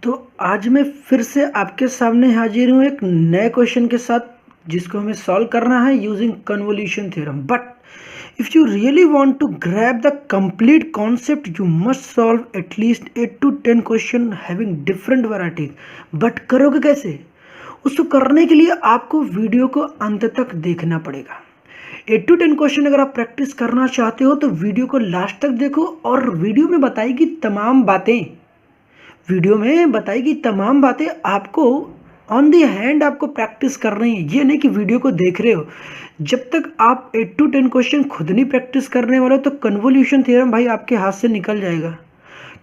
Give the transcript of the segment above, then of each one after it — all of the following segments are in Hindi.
तो आज मैं फिर से आपके सामने हाजिर हूँ एक नए क्वेश्चन के साथ, जिसको हमें सॉल्व करना है using convolution theorem. But if you really want to grab the complete concept, you must solve at least 8 to 10 question having different varieties. But करोगे कैसे? उसको करने के लिए आपको वीडियो को अंत तक देखना पड़ेगा। 8 to 10 क्वेश्चन अगर आप प्रैक्टिस करना चाहते हो तो वीडियो को लास्ट तक देखो, और वीडियो में बताएगी तमाम बातें आपको ऑन दी हैंड आपको प्रैक्टिस कर रही है। ये नहीं कि वीडियो को देख रहे हो। जब तक आप 8 to 10 क्वेश्चन खुद नहीं प्रैक्टिस करने वाले हो तो कन्वोल्यूशन थ्योरम भाई आपके हाथ से निकल जाएगा।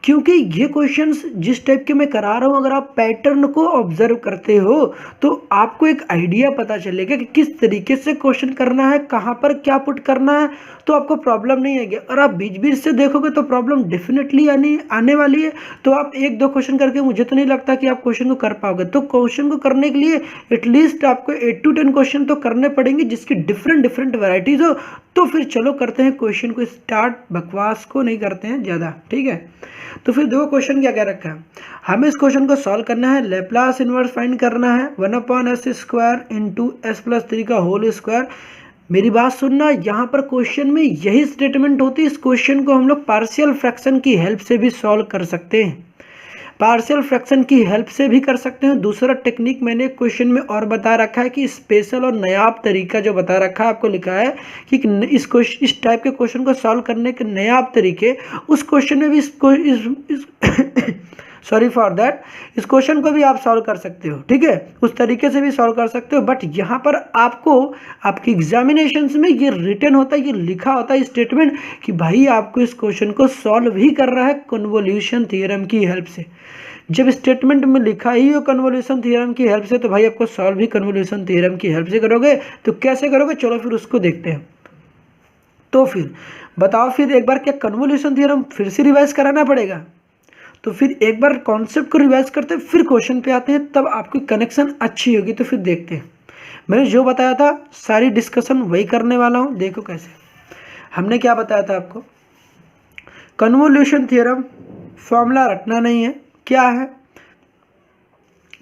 क्योंकि ये क्वेश्चंस जिस टाइप के मैं करा रहा हूँ, अगर आप पैटर्न को ऑब्जर्व करते हो तो आपको एक आइडिया पता चलेगा कि किस तरीके से क्वेश्चन करना है, कहाँ पर क्या पुट करना है, तो आपको प्रॉब्लम नहीं आएगी। और आप बीच बीच से देखोगे तो प्रॉब्लम डेफिनेटली आने वाली है। तो आप एक दो क्वेश्चन करके मुझे तो नहीं लगता कि आप क्वेश्चन को कर पाओगे। तो क्वेश्चन को करने के लिए एटलीस्ट आपको 8 to 10 क्वेश्चन तो करने पड़ेंगे जिसकी डिफरेंट वैरायटीज हो। तो फिर चलो करते हैं क्वेश्चन को स्टार्ट, बकवास को नहीं करते हैं ज़्यादा, ठीक है। तो फिर दो क्वेश्चन क्या रखा है, हमें इस क्वेश्चन को सॉल्व करना है, लैप्लास इनवर्स फाइंड करना है 1/s² इंटू s+3 का होल स्क्वायर। मेरी बात सुनना, यहाँ पर क्वेश्चन में यही स्टेटमेंट होती है। इस क्वेश्चन को हम लोग पार्शियल फ्रैक्शन की हेल्प से भी सॉल्व कर सकते हैं, पार्शियल फ्रैक्शन की हेल्प से भी कर सकते हैं। दूसरा टेक्निक मैंने क्वेश्चन में और बता रखा है कि स्पेशल और नायाब तरीका जो बता रखा है, आपको लिखा है कि इस टाइप के क्वेश्चन को सॉल्व करने के नायाब तरीके, उस क्वेश्चन में भी सॉरी फॉर दैट, इस क्वेश्चन को भी आप सॉल्व कर सकते हो, ठीक है, उस तरीके से भी सॉल्व कर सकते हो। बट यहाँ पर आपको आपकी एग्जामिनेशंस में ये रिटन होता है, ये लिखा होता है स्टेटमेंट कि भाई आपको इस क्वेश्चन को सॉल्व ही कर रहा है कन्वोल्यूशन थ्योरम की हेल्प से। जब स्टेटमेंट में लिखा ही हो कन्वोल्यूशन थ्योरम की हेल्प से, तो भाई आपको सॉल्व भी कन्वोल्यूशन थ्योरम की हेल्प से करोगे। तो कैसे करोगे, चलो फिर उसको देखते हैं। तो फिर बताओ, फिर एक बार क्या कन्वोल्यूशन थ्योरम फिर से रिवाइज कराना पड़ेगा? तो फिर एक बार कॉन्सेप्ट को रिवाइज करते हैं, फिर क्वेश्चन पे आते हैं, तब आपकी कनेक्शन अच्छी होगी। तो फिर देखते हैं, मैंने जो बताया था सारी डिस्कशन वही करने वाला हूँ। देखो कैसे हमने क्या बताया था आपको, कन्वोल्यूशन थ्योरम फॉर्मूला रटना नहीं है। क्या है,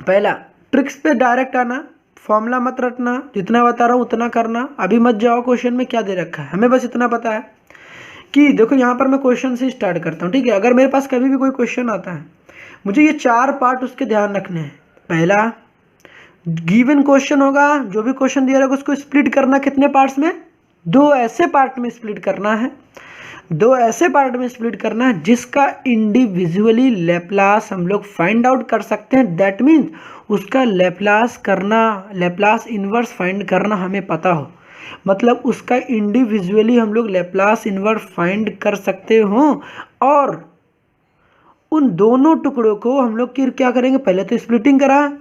पहला ट्रिक्स पे डायरेक्ट आना, फॉर्मूला मत रटना, जितना बता रहा हूँ उतना करना। अभी मत जाओ क्वेश्चन में क्या दे रखा है, हमें बस इतना पता है कि देखो यहाँ पर मैं क्वेश्चन से स्टार्ट करता हूँ, ठीक है। अगर मेरे पास कभी भी कोई क्वेश्चन आता है, मुझे ये 4 पार्ट उसके ध्यान रखने हैं। पहला, गिवन क्वेश्चन होगा, जो भी क्वेश्चन दिया रहेगा उसको स्प्लिट करना कितने पार्ट्स में, 2 ऐसे पार्ट में स्प्लिट करना है, 2 ऐसे पार्ट में स्प्लिट करना है जिसका इंडिविजुअली लैप्लास हम लोग फाइंड आउट कर सकते हैं। दैट मीन्स उसका लैप्लास इनवर्स फाइंड करना हमें पता हो, मतलब उसका इंडिविजुअली हम लोग लैप्लास इनवर्स फाइंड कर सकते हो। और उन दोनों टुकड़ों को हम लोग क्या करेंगे, पहले तो स्प्लिटिंग करा,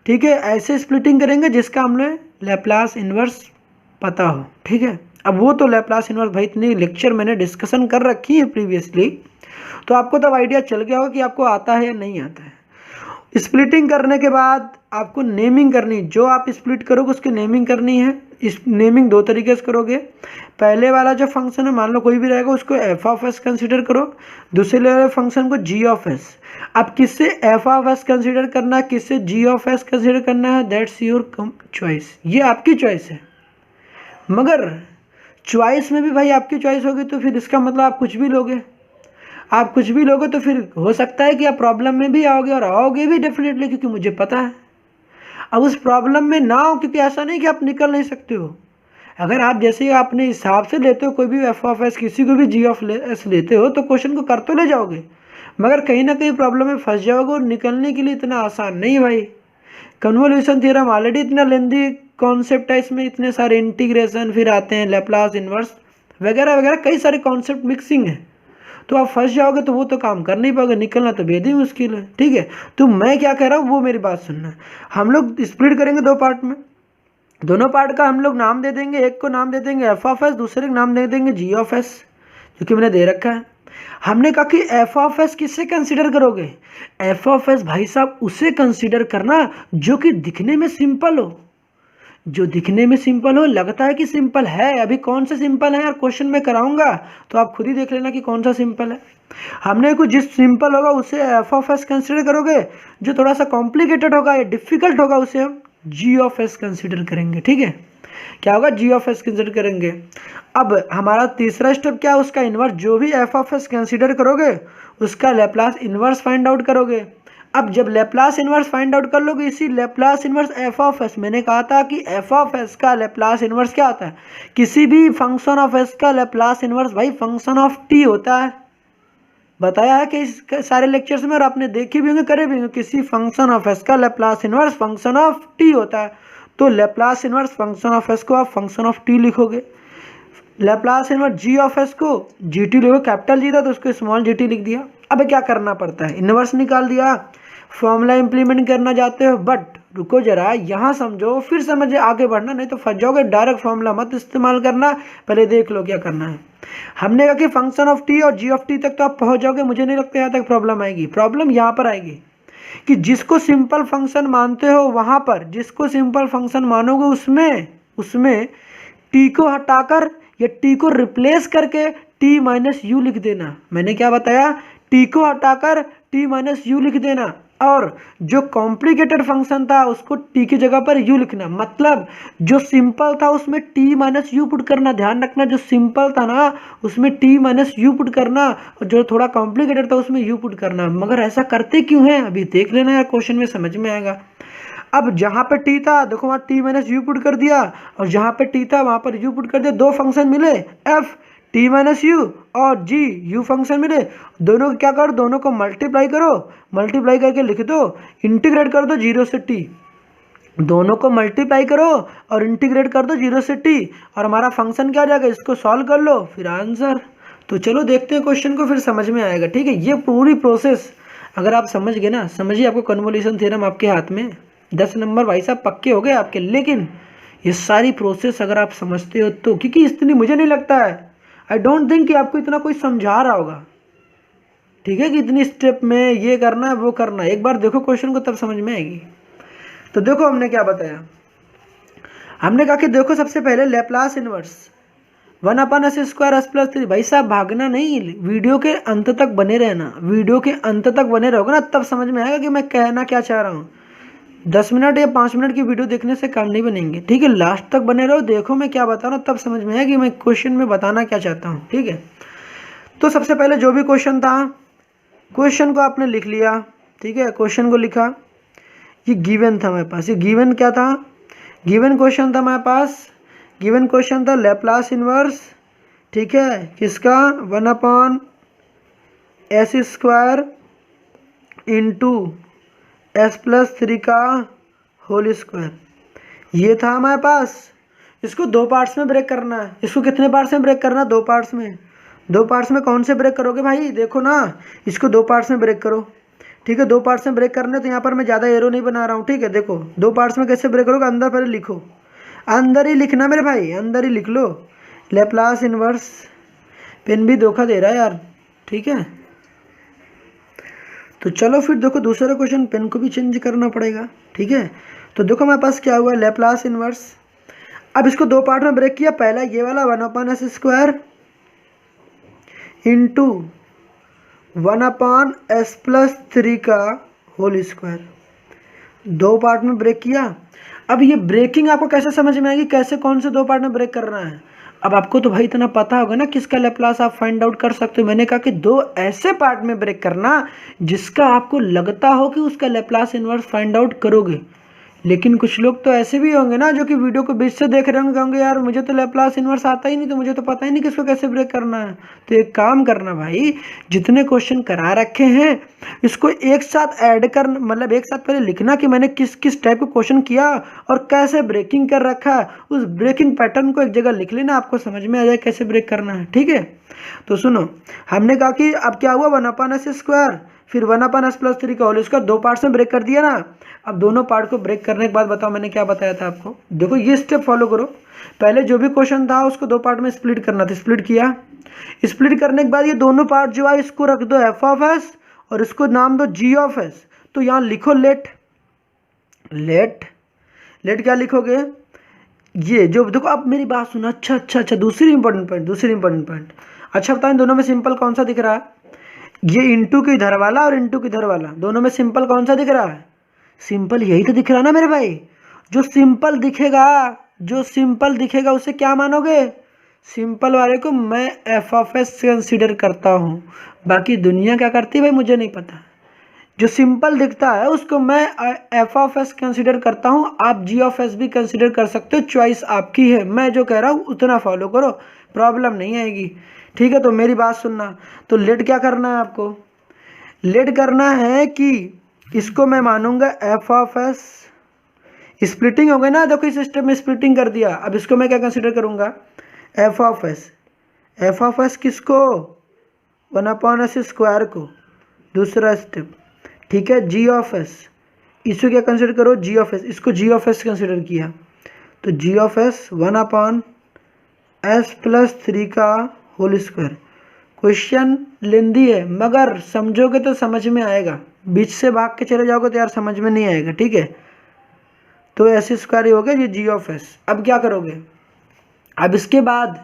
ठीक है, ऐसे स्प्लिटिंग करेंगे जिसका हमें लैप्लास इनवर्स पता हो, ठीक है। अब वो तो लैप्लास इनवर्स भाई इतनी लेक्चर मैंने डिस्कशन कर रखी है प्रीवियसली, तो आपको तब आइडिया चल गया होगा कि आपको आता है या नहीं आता है। स्प्लिटिंग करने के बाद आपको नेमिंग करनी, जो आप स्प्लिट करोगे उसकी नेमिंग करनी है। इस नेमिंग 2 तरीके से करोगे। पहले वाला जो फंक्शन है, मान लो कोई भी रहेगा, उसको f(s) कंसीडर करो, दूसरे वाले फंक्शन को g(s). अब किससे f(s) कंसीडर करना है, किससे g(s) कंसीडर करना है, दैट्स योर चॉइस, ये आपकी चॉइस है। मगर चॉइस में भी भाई आपकी चॉइस होगी, तो फिर इसका मतलब आप कुछ भी लोगे, आप कुछ भी लोगे तो फिर हो सकता है कि आप प्रॉब्लम में भी आओगे, और आओगे भी डेफिनेटली, क्योंकि मुझे पता है। अब उस प्रॉब्लम में ना हो, क्योंकि ऐसा नहीं कि आप निकल नहीं सकते हो। अगर आप जैसे ही अपने हिसाब से लेते हो, कोई भी f(s) किसी को भी g(s) लेते हो, तो क्वेश्चन को कर तो ले जाओगे, मगर कहीं ना कहीं प्रॉब्लम में फंस जाओगे, और निकलने के लिए इतना आसान नहीं है भाई। कन्वोल्यूशन थ्योरम ऑलरेडी इतना लेंदी कॉन्सेप्ट है, इसमें इतने सारे इंटीग्रेशन फिर आते हैं, लैप्लास इनवर्स वगैरह वगैरह, कई सारे कॉन्सेप्ट मिक्सिंग है। तो आप फंस जाओगे तो वो तो काम कर नहीं पाओगे, निकलना तो बेहद ही मुश्किल है, ठीक है। तो मैं क्या कह रहा हूँ वो मेरी बात सुनना। हम लोग स्प्लिट करेंगे 2 पार्ट में, दोनों पार्ट का हम लोग नाम दे देंगे, एक को नाम दे देंगे f(s), दूसरे को नाम दे देंगे g(s), जो कि मैंने दे रखा है। हमने कहा कि f(s) किससे कंसीडर करोगे, f(s) भाई साहब उसे कंसीडर करना जो कि दिखने में सिंपल हो, जो दिखने में सिंपल हो, लगता है कि सिंपल है। अभी कौन सा सिंपल है यार, क्वेश्चन में कराऊंगा तो आप खुद ही देख लेना कि कौन सा सिंपल है। हमने कुछ जिस सिंपल होगा उसे एफ ऑफ एस कंसिडर करोगे, जो थोड़ा सा कॉम्प्लिकेटेड होगा या डिफिकल्ट होगा उसे हम जी ऑफ एस कंसिडर करेंगे। ठीक है, क्या होगा, जी ऑफ एस कंसिडर करेंगे। अब हमारा तीसरा स्टेप क्या है, उसका इन्वर्स, जो भी एफ ऑफ एस कंसिडर करोगे उसका लैप्लास इन्वर्स फाइंड आउट करोगे। अब जब लैप्लास इन्वर्स फाइंड आउट कर लोगे, इसी Laplace inverse F of S, मैंने कहा था कि एफ ऑफ एस का लैप्लास इन्वर्स क्या होता है, किसी भी फंक्शन ऑफ एस का लैप्लास इन्वर्स भाई फंक्शन ऑफ टी होता है। बताया है कि इस सारे लेक्चर्स में, और आपने देखे भी होंगे, करे भी होंगे, किसी फंक्शन ऑफ एस का Laplace inverse function of T होता है। तो Laplace inverse function of S को आप फंक्शन ऑफ टी लिखोगे, Laplace inverse G of S को जी टी लिखो, कैपिटल जी था तो उसको स्मॉल जी टी लिख दिया। अब क्या करना पड़ता है, इन्वर्स निकाल दिया, फॉर्मूला इंप्लीमेंट करना चाहते हो, बट रुको जरा, यहाँ समझो फिर समझे, आगे बढ़ना, नहीं तो फंस जाओगे। डायरेक्ट फॉर्मूला मत इस्तेमाल करना, पहले देख लो क्या करना है। हमने कहा कि फंक्शन ऑफ टी और जी ऑफ टी तक तो आप पहुँच जाओगे, मुझे नहीं लगता यहाँ तक प्रॉब्लम आएगी। प्रॉब्लम यहाँ पर आएगी कि जिसको सिंपल फंक्शन मानते हो वहाँ पर, जिसको सिंपल फंक्शन मानोगे उसमें टी को हटाकर या टी को रिप्लेस करके टी माइनस यू लिख देना। मैंने क्या बताया, टी को हटाकर टी माइनस यू लिख देना, और जो कॉम्प्लिकेटेड फंक्शन था उसको टी की जगह पर यू लिखना। मतलब जो सिंपल था उसमें टी माइनस यू पुट करना। ध्यान रखना, जो सिंपल था ना उसमें टी माइनस यू पुट करना, और जो थोड़ा कॉम्प्लिकेटेड था उसमें यू पुट करना। मगर ऐसा करते क्यों है, अभी देख लेना यार, क्वेश्चन में समझ में आएगा। अब जहाँ पे टी था देखो, वहाँ टी माइनस यू पुट कर दिया, और जहाँ पे टी था वहाँ पर यू पुट कर दिया। दो फंक्शन मिले, एफ टी माइनस यू और जी यू फंक्शन मिले। दोनों को क्या करो, दोनों को मल्टीप्लाई करो, मल्टीप्लाई करके लिख दो, इंटीग्रेट कर दो 0 से टी। दोनों को मल्टीप्लाई करो और इंटीग्रेट कर दो 0 से टी, और हमारा फंक्शन क्या आ जाएगा, इसको सॉल्व कर लो, फिर आंसर। तो चलो देखते हैं क्वेश्चन को, फिर समझ में आएगा। ठीक है, ये पूरी प्रोसेस अगर आप समझ गए ना, समझिए आपको कन्वोल्यूशन थ्योरम आपके हाथ में, 10 नंबर भाई साहब पक्के हो गए आपके। लेकिन ये सारी प्रोसेस अगर आप समझते हो तो, क्योंकि इतनी मुझे नहीं लगता है, आई डोंट थिंक कि आपको इतना कोई समझा रहा होगा। ठीक है, कि इतनी स्टेप में ये करना है वो करना है, एक बार देखो क्वेश्चन को तब समझ में आएगी। तो देखो हमने क्या बताया, हमने कहा कि देखो सबसे पहले लैप्लास इन्वर्स 1/s² भाई साहब भागना नहीं, वीडियो के अंत तक बने रहना, वीडियो के अंत तक बने रहोगे ना तब समझ में आएगा कि मैं कहना क्या चाह रहा हूँ। 10 मिनट या 5 मिनट की वीडियो देखने से काम नहीं बनेंगे। ठीक है, लास्ट तक बने रहो, देखो मैं क्या बता रहा हूँ, तब समझ में आएगा कि मैं क्वेश्चन में बताना क्या चाहता हूँ। ठीक है, तो सबसे पहले जो भी क्वेश्चन था, क्वेश्चन को आपने लिख लिया। ठीक है, क्वेश्चन को लिखा, ये गिवन था हमारे पास, ये गिवन क्या था, गिवन क्वेश्चन था हमारे पास, गिवन क्वेश्चन था लैप्लास इन्वर्स, ठीक है, किसका 1/s² इंटू s+3 का होल स्क्वायर, ये था हमारे पास। इसको दो पार्ट्स में ब्रेक करना है। इसको कितने पार्ट्स में ब्रेक करना, दो पार्ट्स में। दो पार्ट्स में कौन से ब्रेक करोगे भाई, देखो ना, इसको दो पार्ट्स में ब्रेक करो। ठीक है, दो पार्ट्स में ब्रेक करने, तो यहाँ पर मैं ज़्यादा एरो नहीं बना रहा हूँ। ठीक है, देखो दो पार्ट्स में कैसे ब्रेक करोगे, अंदर पहले लिखो, अंदर ही लिखना मेरे भाई, अंदर ही लिख लो लैप्लास इन्वर्स। पेन भी धोखा दे रहा है यार। ठीक है, तो चलो फिर देखो दूसरा क्वेश्चन, पेन को भी चेंज करना पड़ेगा। ठीक है, तो देखो हमारे पास क्या हुआ, लैप्लास इन्वर्स। अब इसको दो पार्ट में ब्रेक किया, पहला ये वाला 1/s² इंटू 1/s+3 का होल स्क्वायर, दो पार्ट में ब्रेक किया। अब ये ब्रेकिंग आपको कैसे समझ में आएगी, कैसे कौन से दो पार्ट में ब्रेक करना है। अब आपको तो भाई इतना पता होगा ना किसका लैप्लास आप फाइंड आउट कर सकते हो। मैंने कहा कि दो ऐसे पार्ट में ब्रेक करना जिसका आपको लगता हो कि उसका लैप्लास इन्वर्स फाइंड आउट करोगे। लेकिन कुछ लोग तो ऐसे भी होंगे ना जो कि वीडियो को बीच से देख रहे होंगे, कहोगे यार मुझे तो लैप्लास इन्वर्स आता ही नहीं, तो मुझे तो पता ही नहीं किसको कैसे ब्रेक करना है। तो एक काम करना भाई, जितने क्वेश्चन करा रखे हैं इसको एक साथ ऐड कर, मतलब एक साथ पहले लिखना कि मैंने किस किस टाइप का क्वेश्चन किया और कैसे ब्रेकिंग कर रखा है। उस ब्रेकिंग पैटर्न को एक जगह लिख लेना, आपको समझ में आ जाए कैसे ब्रेक करना है। ठीक है, तो सुनो, हमने कहा कि अब क्या हुआ 1/s² फिर 1/s+3 का होल स्क्वायर, दो पार्ट्स में ब्रेक कर दिया ना। अब दोनों पार्ट को ब्रेक करने के बाद बताओ मैंने क्या बताया था आपको। देखो ये स्टेप फॉलो करो, पहले जो भी क्वेश्चन था उसको दो पार्ट में स्प्लिट करना था, स्प्लिट किया। स्प्लिट करने के बाद ये दोनों पार्ट जो है इसको रख दो f(s) और इसको नाम दो g(s). तो यहाँ लिखो लेट क्या लिखोगे, ये जो देखो, अब मेरी बात सुनो, अच्छा दूसरी इंपॉर्टेंट पॉइंट। अच्छा बताओ इन दोनों में सिंपल कौन सा दिख रहा है, ये इंटू के इधर वाला और इंटू के इधर वाला, दोनों में सिंपल कौन सा दिख रहा है? सिंपल यही तो दिख रहा है ना मेरे भाई। जो सिंपल दिखेगा, जो सिंपल दिखेगा उसे क्या मानोगे? सिंपल वाले को मैं एफ ऑफ एस कंसिडर करता हूँ, बाकी दुनिया क्या करती है भाई मुझे नहीं पता। जो सिंपल दिखता है उसको मैं एफ ऑफ एस कंसिडर करता हूँ, आप जी ऑफ एस भी कंसिडर कर सकते हो, चॉइस आपकी है। मैं जो कह रहा हूँ उतना फॉलो करो, प्रॉब्लम नहीं आएगी, ठीक है। तो मेरी बात सुनना, तो लेट क्या करना है आपको? लेट करना है कि इसको मैं मानूंगा एफ ऑफ एस, स्प्लिटिंग हो गई ना, देखो इस सिस्टम में स्प्लिटिंग कर दिया। अब इसको मैं क्या कंसिडर करूंगा? F of S. F of S किसको? 1/s स्क्वायर को, दूसरा स्टेप, ठीक है। जी ऑफ एस, इसको क्या कंसिडर करो? जी ऑफ एस, इसको जी ऑफ एस कंसिडर किया तो जी ऑफ एस 1/s+3 का होल स्क्वायर। क्वेश्चन लेंदी है मगर समझोगे तो समझ में आएगा, बीच से भाग के चले जाओगे तो यार समझ में नहीं आएगा, ठीक है। तो ऐसे स्क्वायर ही हो गया ये जी ऑफ एस। अब क्या करोगे? अब इसके बाद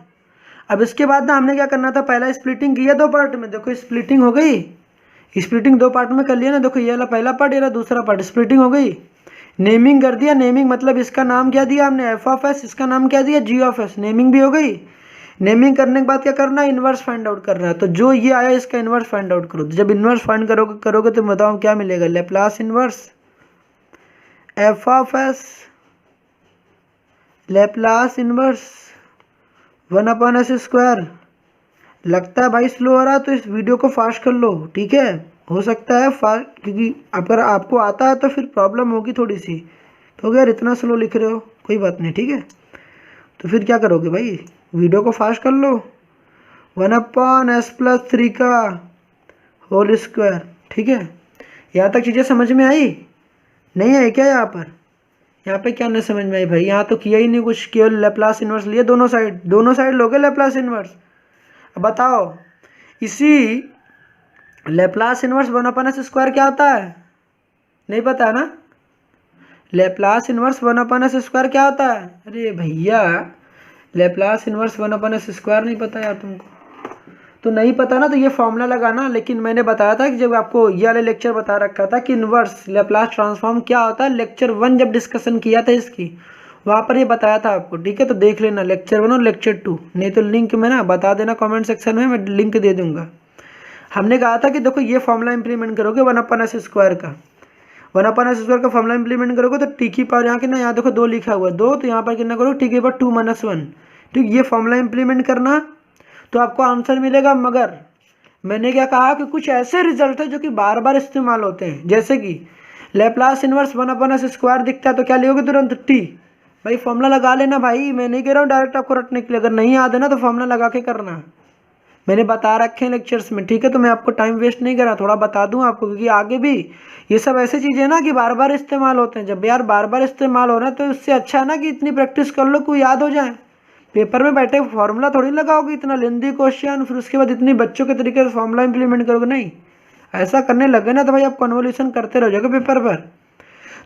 ना हमने क्या करना था, पहला स्प्लिटिंग किया दो पार्ट में, देखो स्प्लिटिंग हो गई, स्प्लिटिंग दो पार्ट में कर लिया ना, देखो ये वाला पहला पार्ट, ये वाला दूसरा पार्ट, स्प्लिटिंग हो गई। नेमिंग कर दिया, नेमिंग मतलब इसका नाम क्या दिया हमने? एफ ऑफ एस, इसका नाम क्या दिया? जी ऑफ एस, नेमिंग भी हो गई। नेमिंग करने के बाद क्या करना है? इन्वर्स फाइंड आउट करना है। तो जो ये आया इसका इन्वर्स फाइंड आउट करो। जब इन्वर्स फाइंड करोगे तो बताओ क्या मिलेगा? Laplace inverse F of S, Laplace inverse 1/s square. लगता है भाई स्लो हो रहा है तो इस वीडियो को फास्ट कर लो, ठीक है। हो सकता है फास्ट, क्योंकि अगर आपको आता है तो फिर प्रॉब्लम होगी थोड़ी सी। तो यार इतना स्लो लिख रहे हो, कोई बात नहीं, ठीक है। तो फिर क्या करोगे भाई? वीडियो को फास्ट कर लो। 1/s+3 का होल स्क्वायर, ठीक है। यहाँ तक चीज़ें समझ में आई? नहीं आई क्या? यहाँ पे क्या नहीं समझ में आई भाई? यहाँ तो किया ही नहीं कुछ, केवल लैप्लास इन्वर्स लिए दोनों साइड लोगे लैप्लास इन्वर्स। अब बताओ इसी लैप्लास इन्वर्स 1/s स्क्वायर क्या होता है? नहीं पता है ना? लैप्लास इन्वर्स 1/s स्क्वायर क्या होता है? अरे भैया लैप्लास इन्वर्स 1/s स्क्वायर नहीं पता यार तुमको? तो नहीं पता ना, तो ये फॉर्मूला लगाना। लेकिन मैंने बताया था कि जब आपको ये वाले लेक्चर बता रखा था कि इन्वर्स लैप्लास ट्रांसफॉर्म क्या होता है, लेक्चर 1 जब डिस्कशन किया था इसकी, वहाँ पर ये बताया था आपको, ठीक है। तो देख लेना लेक्चर 1 और लेक्चर 2, नहीं तो लिंक में ना बता देना कमेंट सेक्शन में, मैं लिंक दे दूंगा। हमने कहा था कि देखो ये फॉर्मूला इंप्लीमेंट करोगे 1/s स्क्वायर का, 1/s स्क्वायर का फॉर्मूला इंप्लीमेंट करोगे तो टी की पावर यहाँ कितना, यहाँ देखो 2 लिखा हुआ है 2, तो यहाँ पर कितना करो? टी की पावर 2-1, ठीक। ये फॉर्मूला इंप्लीमेंट करना तो आपको आंसर मिलेगा। मगर मैंने क्या कहा कि कुछ ऐसे रिजल्ट है जो कि बार बार इस्तेमाल होते हैं, जैसे कि लैप्लास इन्वर्स 1/s स्क्वायर दिखता है तो क्या लिखोगे तुरंत? टी। भाई फॉर्मूला लगा लेना भाई, मैं नहीं कह रहा हूँ डायरेक्ट आपको रटने के लिए, अगर नहीं याद है ना तो फॉर्मूला लगा के करना, मैंने बता रखे हैं लेक्चर्स में, ठीक है। तो मैं आपको टाइम वेस्ट नहीं करा, थोड़ा बता दूं आपको, क्योंकि आगे भी ये सब ऐसी चीज़ें ना कि बार बार इस्तेमाल होते हैं। जब यार बार बार इस्तेमाल हो रहा है तो इससे अच्छा है ना कि इतनी प्रैक्टिस कर लो कोई याद हो जाए। पेपर में बैठे फॉर्मूला थोड़ी लगाओगे, इतना लेंदी क्वेश्चन, फिर उसके बाद इतनी बच्चों के तरीके से फॉर्मूला इंप्लीमेंट करोगे, नहीं। ऐसा करने लगे ना तो भाई आप कन्वोल्यूशन करते रह जाओगे पेपर पर।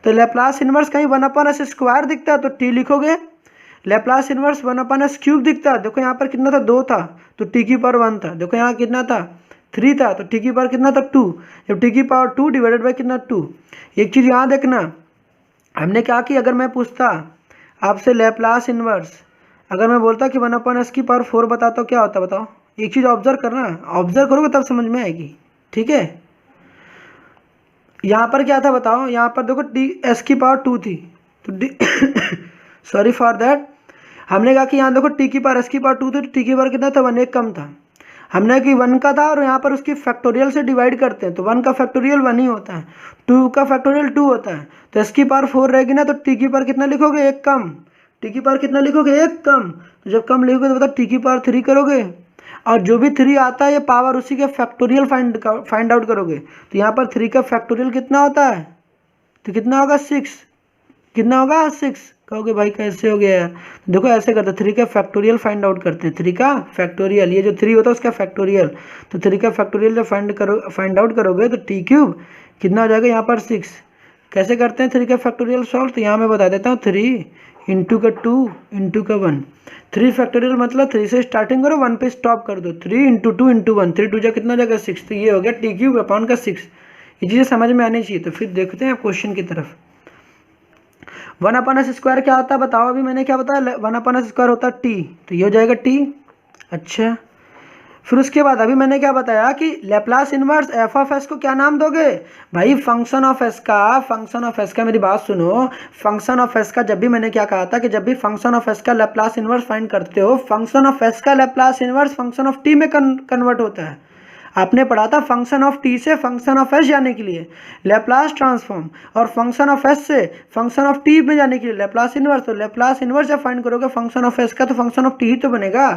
तो लैप्लास इन्वर्स कहीं 1/s स्क्वायर दिखता है तो टी लिखोगे, लैप्लास इन्वर्स 1/s क्यूब दिखता है, देखो यहाँ पर कितना था? 2 था तो टी की पावर 1 था, देखो यहाँ कितना था? 3 था तो टी की पावर कितना था? 2। जब टी की पावर 2 डिवाइडेड बाई कितना? 2। एक चीज़ यहाँ देखना, हमने क्या की, अगर मैं पूछता आपसे लैप्लास इन्वर्स, अगर मैं बोलता कि 1/s की पावर 4 बताता, क्या होता बताओ? एक चीज़ ऑब्जर्व करना, ऑब्जर्व करोगे तब समझ में आएगी, ठीक है। यहाँ पर क्या था बताओ? यहाँ पर देखो टी एस की पावर 2 थी तो डी सॉरी फॉर दैट, हमने कहा कि यहाँ देखो टी की पावर एस की पावर 2 थी तो टी की पावर कितना था? 1, एक कम था। हमने कि 1 का था और यहाँ पर उसकी फैक्टोरियल से डिवाइड करते हैं तो 1 का फैक्टोरियल 1 ही होता है, 2 का फैक्टोरियल 2 होता है, तो एस की पावर 4 रहेगी ना, तो टी की पावर कितना लिखोगे? 1 कम। टी की पावर कितना लिखोगे? 1 कम। तो जब कम लिखोगे तो बताओ टी की पावर 3 करोगे, और जो भी 3 आता है ये पावर उसी के फैक्टोरियल फाइंड आउट करोगे। तो यहाँ पर 3 का फैक्टोरियल कितना होता है? तो कितना होगा? 6। कितना होगा? 6। कहोगे भाई कैसे हो गया यार? देखो ऐसे करते, 3 का फैक्टोरियल फाइंड आउट करते हैं, 3 का फैक्टोरियल, ये जो 3 होता है उसका फैक्टोरियल, तो 3 का फैक्टोरियल जब फाइंड आउट करोगे तो टी क्यूब कितना हो जाएगा? यहाँ पर 6। कैसे करते हैं 3 का फैक्टोरियल सॉल्व? तो यहाँ मैं बता देता हूँ, 3 इंटू का 2 इंटू का 1, 3 फैक्टोरियल मतलब 3 से स्टार्टिंग करो 1 पे स्टॉप कर दो, 3 इंटू 2 इंटू 1, 3 2 जा कितना जाएगा 6, तो ये हो गया टी क्यूब अपॉन का 6। ये चीज़ें समझ में आनी चाहिए। तो फिर देखते हैं क्वेश्चन की तरफ। 1 अपॉन एस स्क्वायर क्या होता है बताओ, अभी मैंने क्या बताया 1 अपॉन एस स्क्वायर होता है टी, तो ये हो जाएगा टी। अच्छा, फिर उसके बाद अभी मैंने क्या बताया कि Laplace inverse F of S को क्या नाम दोगे भाई, फंक्शन ऑफ एस का। फंक्शन ऑफ एस का, मेरी बात सुनो, फंक्शन ऑफ एस का जब भी मैंने क्या कहा था कि जब भी फंक्शन ऑफ एस का लैप्लास इन्वर्स फाइंड करते हो, फंक्शन ऑफ एस का Laplace inverse function of T में कन्वर्ट होता है। आपने पढ़ा था फंक्शन ऑफ टी से फंक्शन ऑफ एस जाने के लिए लैप्लास ट्रांसफॉर्म, और फंक्शन ऑफ एस से फंक्शन ऑफ टी में जाने के लिए लैप्लास इन्वर्स। तो लैप्लास इन्वर्स जब फाइंड करोगे फंक्शन ऑफ एस का तो फंक्शन ऑफ टी ही तो बनेगा।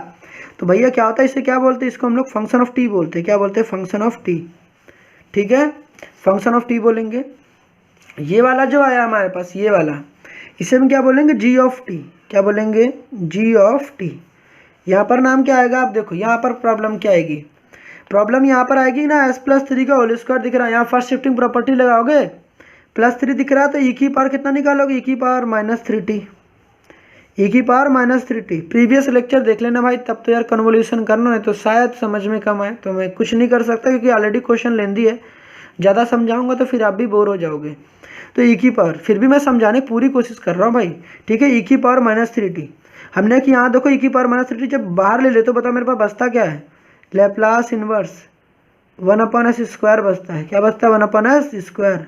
तो भैया क्या होता है, इसे क्या बोलते हैं, इसको हम लोग फंक्शन ऑफ टी बोलते हैं। क्या बोलते हैं, फंक्शन ऑफ टी। ठीक है, फंक्शन ऑफ टी बोलेंगे। ये वाला जो आया हमारे पास, ये वाला, इसे हम क्या बोलेंगे, जी ऑफ टी। क्या बोलेंगे, जी ऑफ टी। यहाँ पर नाम क्या आएगा, आप देखो यहाँ पर प्रॉब्लम क्या आएगी, प्रॉब्लम यहाँ पर आएगी ना, एस प्लस 3 का होल स्क्वायर दिख रहा है, यहाँ फर्स्ट शिफ्टिंग प्रॉपर्टी लगाओगे, प्लस 3 दिख रहा है तो ई की पावर कितना निकालोगे, ई की पावर माइनस 3t, ई की power minus 3t। Previous lecture देख लेना भाई, तब तो यार कन्वोल्यूशन करना, नहीं तो शायद समझ में कम आए। तो मैं कुछ नहीं कर सकता क्योंकि ऑलरेडी क्वेश्चन लेंदी है, ज़्यादा समझाऊंगा तो फिर आप भी बोर हो जाओगे। तो ई की पावर, फिर भी मैं समझाने की पूरी कोशिश कर रहा हूँ भाई, ठीक है। ई की पावर माइनस 3t हमने कि यहाँ देखो, ई की पावर माइनस 3t जब बाहर ले ले तो बताओ मेरे पास बचता क्या है, Laplace inverse 1 upon S square बचता है। क्या बचता है, 1 अपॉन एस स्क्वायर।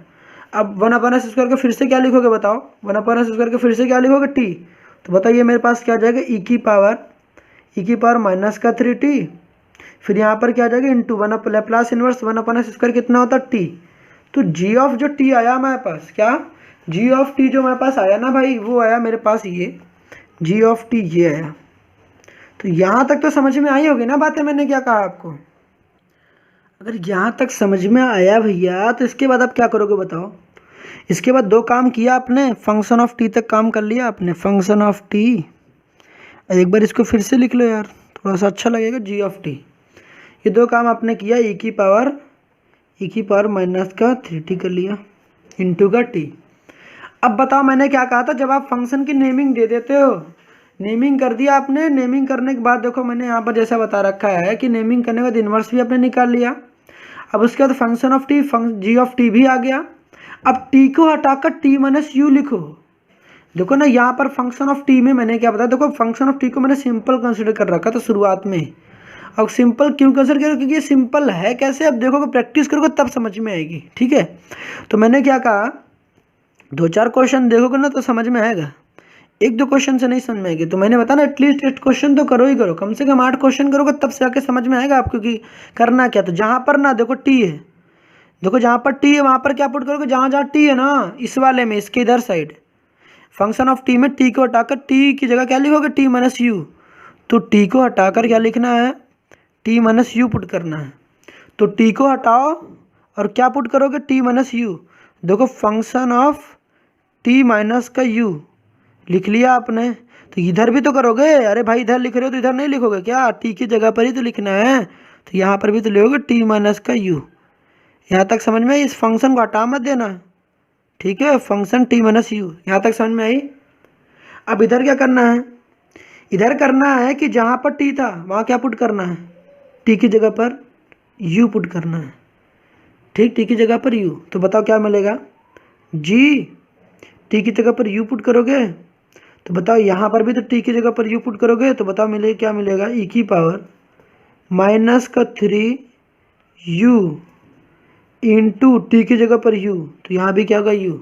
अब 1 अपॉन एस स्क्वायर को फिर से क्या लिखोगे बताओ, 1 अपॉन एस स्क्वायर को फिर से क्या लिखोगे, टी। तो बताइए मेरे पास क्या आ जाएगा, ई की पावर माइनस का 3t, फिर यहाँ पर क्या आ जाएगा into 1 up Laplace inverse 1 upon S square कितना होता है टी। तो जी ऑफ जो टी आया हमारे पास, क्या जी ऑफ टी जो हमारे पास आया ना भाई, वो आया मेरे पास ये जी ऑफ टी, ये आया। तो यहाँ तक तो समझ में आई होगी ना बातें, मैंने क्या कहा आपको। अगर यहाँ तक समझ में आया भैया तो इसके बाद आप क्या करोगे बताओ। इसके बाद दो काम किया आपने, फंक्शन ऑफ टी तक काम कर लिया आपने, फंक्शन ऑफ टी। एक बार इसको फिर से लिख लो यार, थोड़ा सा अच्छा लगेगा, जी ऑफ टी। ये दो काम आपने किया, ई की पावर माइनस का 3t कर लिया इंटू का टी। अब बताओ मैंने क्या कहा था, जब आप फंक्शन की नेमिंग दे देते हो, नेमिंग कर दिया आपने, नेमिंग करने के बाद देखो मैंने यहाँ पर जैसा बता रखा है कि नेमिंग करने के बाद इन्वर्स भी आपने निकाल लिया। अब उसके बाद function of T, G of T भी आ गया। अब टी को हटाकर टी माइनस यू लिखो। देखो ना यहाँ पर फंक्शन ऑफ टी में मैंने क्या बताया, देखो फंक्शन ऑफ टी को मैंने सिंपल कंसिडर कर रखा था शुरुआत में। अब सिंपल क्यों कंसिडर करो, क्योंकि ये सिंपल है। कैसे, अब देखोगे प्रैक्टिस करोगे तब समझ में आएगी, ठीक है। तो मैंने क्या कहा, 2-4 क्वेश्चन देखोगे ना तो समझ में आएगा, 1-2 क्वेश्चन से नहीं समझ में आएगी। तो मैंने बताया ना एटलीस्ट 8 क्वेश्चन तो करो ही करो, कम से कम 8 क्वेश्चन करोगे तब से आके समझ में आएगा आपको कि करना क्या। तो जहाँ पर ना देखो टी है, देखो जहाँ पर टी है वहाँ पर क्या पुट करोगे, जहाँ जहाँ टी है ना इस वाले में, इसके इधर साइड फंक्शन ऑफ टी में टी को हटाकर टी की जगह क्या लिखोगे, टी माइनस यू। तो टी को हटाकर क्या लिखना है, टी माइनस यू पुट करना है। तो टी को हटाओ और क्या पुट करोगे, टी माइनस यू। देखो फंक्शन ऑफ टी माइनस का यू लिख लिया आपने। तो इधर भी तो करोगे, अरे भाई इधर लिख रहे हो तो इधर नहीं लिखोगे क्या, टी की जगह पर ही तो लिखना है। तो यहाँ पर भी तो लिखोगे टी माइनस का यू। यहाँ तक समझ में आई, इस फंक्शन को हटा मत देना, ठीक है, फंक्शन टी माइनस यू। यहाँ तक समझ में आई। अब इधर क्या करना है, इधर करना है कि जहाँ पर टी था वहाँ क्या पुट करना है, टी की जगह पर यू पुट करना है, ठीक, टी की जगह पर यू। तो बताओ क्या मिलेगा, जी टी की जगह पर यू पुट करोगे तो बताओ यहाँ पर भी तो टी की जगह पर यू पुट करोगे तो बताओ मिलेगा क्या मिलेगा, ई की पावर माइनस का 3 यू इंटू टी की जगह पर यू। तो यहाँ भी क्या होगा यू।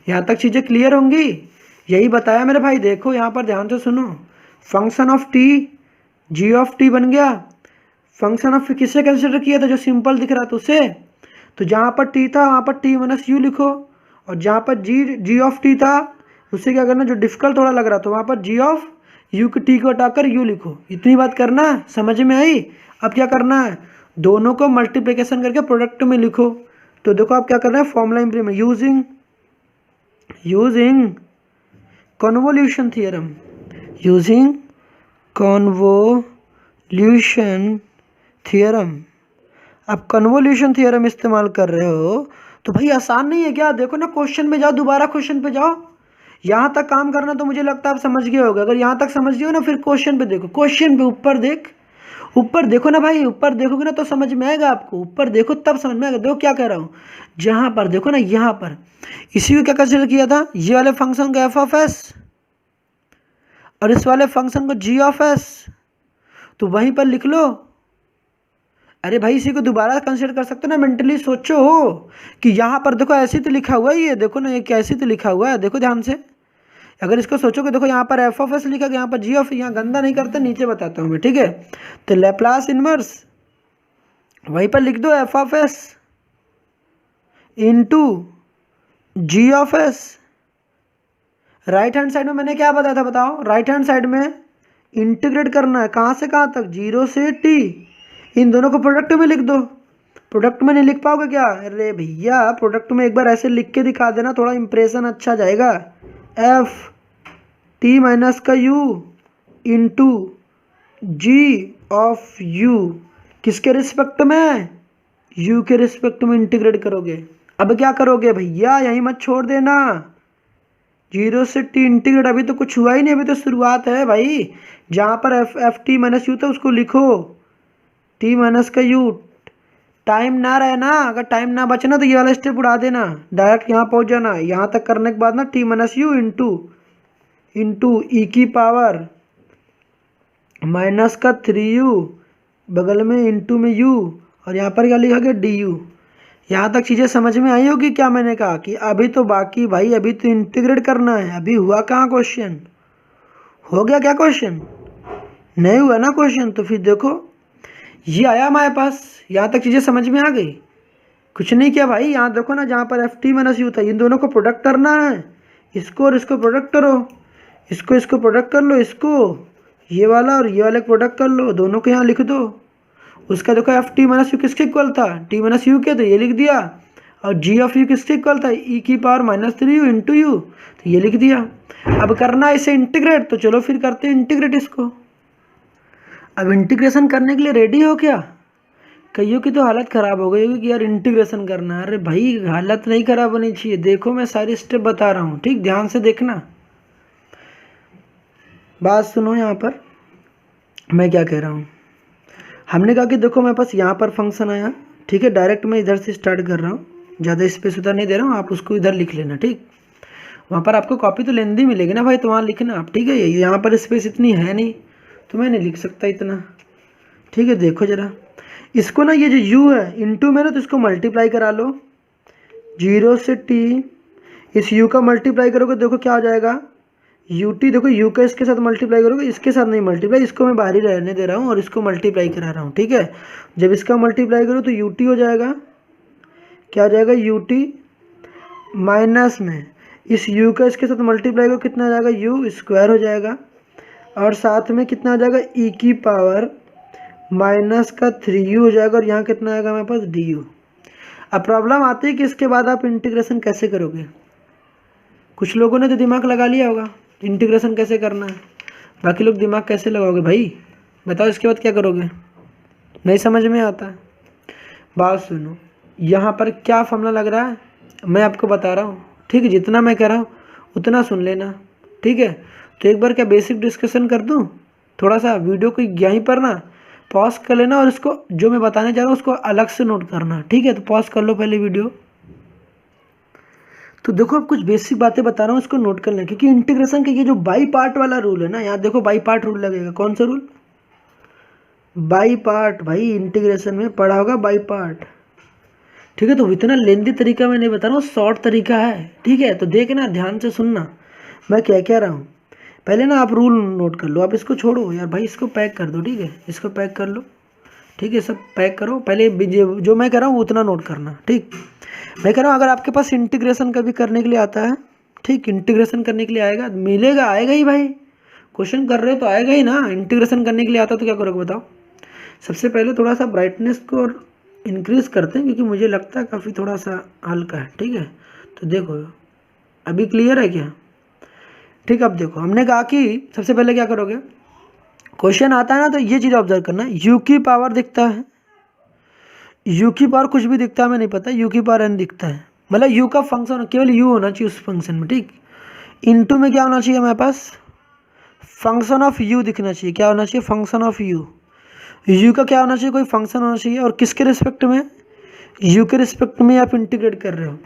यहाँ तक चीज़ें क्लियर होंगी, यही बताया मेरे भाई। देखो यहाँ पर ध्यान से सुनो, function of T G of T बन गया। फंक्शन ऑफ किससे कंसिडर किया था, जो सिंपल दिख रहा था उसे। तो जहाँ पर टी था वहाँ पर टी माइनस यू लिखो, और जहाँ पर जी ऑफ टी था उससे क्या करना, जो डिफिकल्ट थोड़ा लग रहा था वहाँ पर जी ऑफ यू की टी को हटाकर यू लिखो। इतनी बात करना, समझ में आई। अब क्या करना है, दोनों को मल्टीप्लिकेशन करके प्रोडक्ट में लिखो। तो देखो आप क्या करना है, formula implement using convolution theorem, using convolution theorem. आप कन्वोल्यूशन थियरम इस्तेमाल कर रहे हो तो भाई आसान नहीं है क्या। देखो ना क्वेश्चन में जाओ, दोबारा क्वेश्चन पे जाओ, यहाँ तक काम करना तो मुझे लगता है आप समझ गए होगे। अगर यहाँ तक समझ गए हो ना, फिर क्वेश्चन पे देखो, क्वेश्चन पे ऊपर देख, ऊपर देखो ना भाई, ऊपर देखोगे ना तो समझ में आएगा आपको, ऊपर देखो तब समझ में आएगा। देखो क्या कह रहा हूँ, जहाँ पर देखो ना, यहाँ पर इसी को क्या कंसिडर किया था, ये वाले फंक्शन को एफ ऑफ एस और इस वाले फंक्शन को जी ऑफ एस, तो वहीं पर लिख लो। अरे भाई इसी को दोबारा कंसिडर कर सकते हो ना, मेंटली सोचो हो कि यहाँ पर देखो ऐसे तो लिखा हुआ है, ये देखो ना, ये कैसे तो लिखा हुआ है, देखो ध्यान से। अगर इसको सोचोगे, देखो यहाँ पर एफ ऑफ एस लिखा गया, यहाँ पर जी ऑफ, यहाँ गंदा नहीं करते, नीचे बताता हूँ मैं, ठीक है। तो लैप्लास इनवर्स वहीं पर लिख दो, F of S into G of S. Right hand side में मैंने क्या बताया था बताओ, राइट हैंड साइड में इंटीग्रेट करना है, कहाँ से कहाँ तक, 0 से t। इन दोनों को प्रोडक्ट में लिख दो। प्रोडक्ट में नहीं लिख पाओगे क्या, अरे भैया प्रोडक्ट में एक बार ऐसे लिख के दिखा देना, थोड़ा इंप्रेशन अच्छा जाएगा। एफ टी माइनस का U into G of U, किसके रिस्पेक्ट में, यू के रिस्पेक्ट में इंटीग्रेट करोगे। अब क्या करोगे भैया, यहीं मत छोड़ देना, 0 से t इंटीग्रेट, अभी तो कुछ हुआ ही नहीं, अभी तो शुरुआत है भाई। जहाँ पर एफ टी माइनस यू था उसको लिखो t माइनस का u। टाइम ना रहे ना, अगर टाइम ना बचे ना तो ये वाला स्टेप उड़ा देना, डायरेक्ट यहाँ पहुँच जाना। यहाँ तक करने के बाद ना t माइनस यू इंटू ई की पावर माइनस का 3u, बगल में इंटू में u, और यहाँ पर क्या लिखा गया du। यहाँ तक चीज़ें समझ में आई होगी क्या मैंने कहा, कि अभी तो बाकी भाई, अभी तो इंटीग्रेट करना है, अभी हुआ कहाँ क्वेश्चन, हो गया क्या क्वेश्चन, नहीं हुआ ना क्वेश्चन। तो फिर देखो ये आया हमारे पास, यहाँ तक चीज़ें समझ में आ गई। कुछ नहीं किया भाई, यहाँ देखो ना, जहाँ पर एफ टी माइनस यू था, इन दोनों को प्रोडक्ट करना है, इसको और इसको प्रोडक्ट करो, इसको प्रोडक्ट कर लो, इसको ये वाला और ये वाले प्रोडक्ट कर लो, दोनों को यहाँ लिख दो। उसका देखो एफ टी माइनस यू किसके इक्वल था, टी माइनस यू के, तो ये लिख दिया। और जी ऑफ यू किसके इक्वल था, ई की power minus 3u into you, तो ये लिख दिया। अब करना है इसे इंटीग्रेट, तो चलो फिर करते हैं इंटीग्रेट इसको। अब इंटीग्रेशन करने के लिए रेडी हो क्या, कईयों की तो हालत ख़राब हो गई होगी कि यार इंटीग्रेशन करना है। अरे भाई हालत नहीं ख़राब होनी चाहिए, देखो मैं सारी स्टेप बता रहा हूँ, ठीक, ध्यान से देखना, बात सुनो। यहाँ पर मैं क्या कह रहा हूँ, हमने कहा कि देखो मेरे पास यहाँ पर फंक्शन आया, ठीक है, डायरेक्ट मैं इधर से स्टार्ट कर रहा हूँ, ज़्यादा स्पेस उधर नहीं दे रहा हूँ, आप उसको इधर लिख लेना, ठीक। वहाँ पर आपको कॉपी तो लेंदी मिलेगी ना भाई, तो वहाँ लिखना आप, ठीक है। यहाँ पर स्पेस इतनी है नहीं, तो मैं नहीं लिख सकता इतना, ठीक है। देखो ज़रा इसको ना, ये जो u है इंटू में ना, तो इसको मल्टीप्लाई करा लो, 0 से t, इस u का मल्टीप्लाई करोगे, देखो क्या हो जाएगा, ut, देखो u का इसके साथ मल्टीप्लाई करोगे, इसके साथ नहीं मल्टीप्लाई, इसको मैं बाहर ही रहने दे रहा हूँ और इसको मल्टीप्लाई करा रहा हूँ, ठीक है। जब इसका मल्टीप्लाई करो तो ut हो जाएगा, क्या हो जाएगा, ut माइनस में इस u का इसके साथ मल्टीप्लाई करो, कितना आ जाएगा, u स्क्वायर हो जाएगा, और साथ में कितना आ जाएगा, e की पावर माइनस का 3u हो जाएगा, और यहाँ कितना आएगा मेरे पास, du। अब प्रॉब्लम आती है कि इसके बाद आप इंटीग्रेशन कैसे करोगे। कुछ लोगों ने तो दिमाग लगा लिया होगा इंटीग्रेशन कैसे करना है, बाकी लोग दिमाग कैसे लगाओगे भाई, बताओ इसके बाद क्या करोगे, नहीं समझ में आता है। बात सुनो, यहाँ पर क्या फॉर्मूला लग रहा है मैं आपको बता रहा हूँ, ठीक है, जितना मैं कह रहा हूँ उतना सुन लेना, ठीक है। तो एक बार क्या बेसिक डिस्कशन कर दूँ, थोड़ा सा वीडियो को यहीं पर ना पॉज कर लेना, और इसको जो मैं बताने जा रहा हूँ उसको अलग से नोट करना, ठीक है। तो पॉज कर लो पहले वीडियो। तो देखो अब कुछ बेसिक बातें बता रहा हूँ, इसको नोट कर लें, क्योंकि इंटीग्रेशन के ये जो बाई पार्ट वाला रूल है ना, यहाँ देखो बाई पार्ट रूल लगेगा। कौन सा रूल, बाई पार्ट, भाई इंटीग्रेशन में पढ़ा होगा बाई पार्ट, ठीक है। तो इतना लेंदी तरीका मैं नहीं बता रहा हूँ, शॉर्ट तरीका है, ठीक है। तो देखना, ध्यान से सुनना मैं क्या कह रहा हूँ। पहले ना आप रूल नोट कर लो, आप इसको छोड़ो यार भाई, इसको पैक कर दो, ठीक है, इसको पैक कर लो, ठीक है, सब पैक करो। पहले जो मैं कह रहा हूँ उतना नोट करना, ठीक। मैं कह रहा हूँ अगर आपके पास इंटीग्रेशन कभी करने के लिए आता है, ठीक, इंटीग्रेशन करने के लिए आएगा, मिलेगा, आएगा ही भाई, क्वेश्चन कर रहे हो तो आएगा ही ना। इंटीग्रेशन करने के लिए आता तो क्या करोगे बताओ। सबसे पहले थोड़ा सा ब्राइटनेस को इंक्रीज़ करते हैं, क्योंकि मुझे लगता है काफ़ी थोड़ा सा हल्का है, ठीक है। तो देखो अभी क्लियर है क्या, ठीक। अब देखो हमने कहा कि सबसे पहले क्या करोगे, क्वेश्चन आता है ना तो ये चीज़ ऑब्जर्व करना, u की पावर दिखता है, u की पावर कुछ भी दिखता है हमें नहीं पता, u की पावर n दिखता है, मतलब u का फंक्शन केवल u होना चाहिए उस फंक्शन में, ठीक। इनटू में क्या होना चाहिए हमारे पास, फंक्शन ऑफ यू दिखना चाहिए। क्या होना चाहिए, फंक्शन ऑफ यू। यू का क्या होना चाहिए, कोई फंक्शन होना चाहिए, और किसके रिस्पेक्ट में, यू के रिस्पेक्ट में आप इंटीग्रेट कर रहे हो।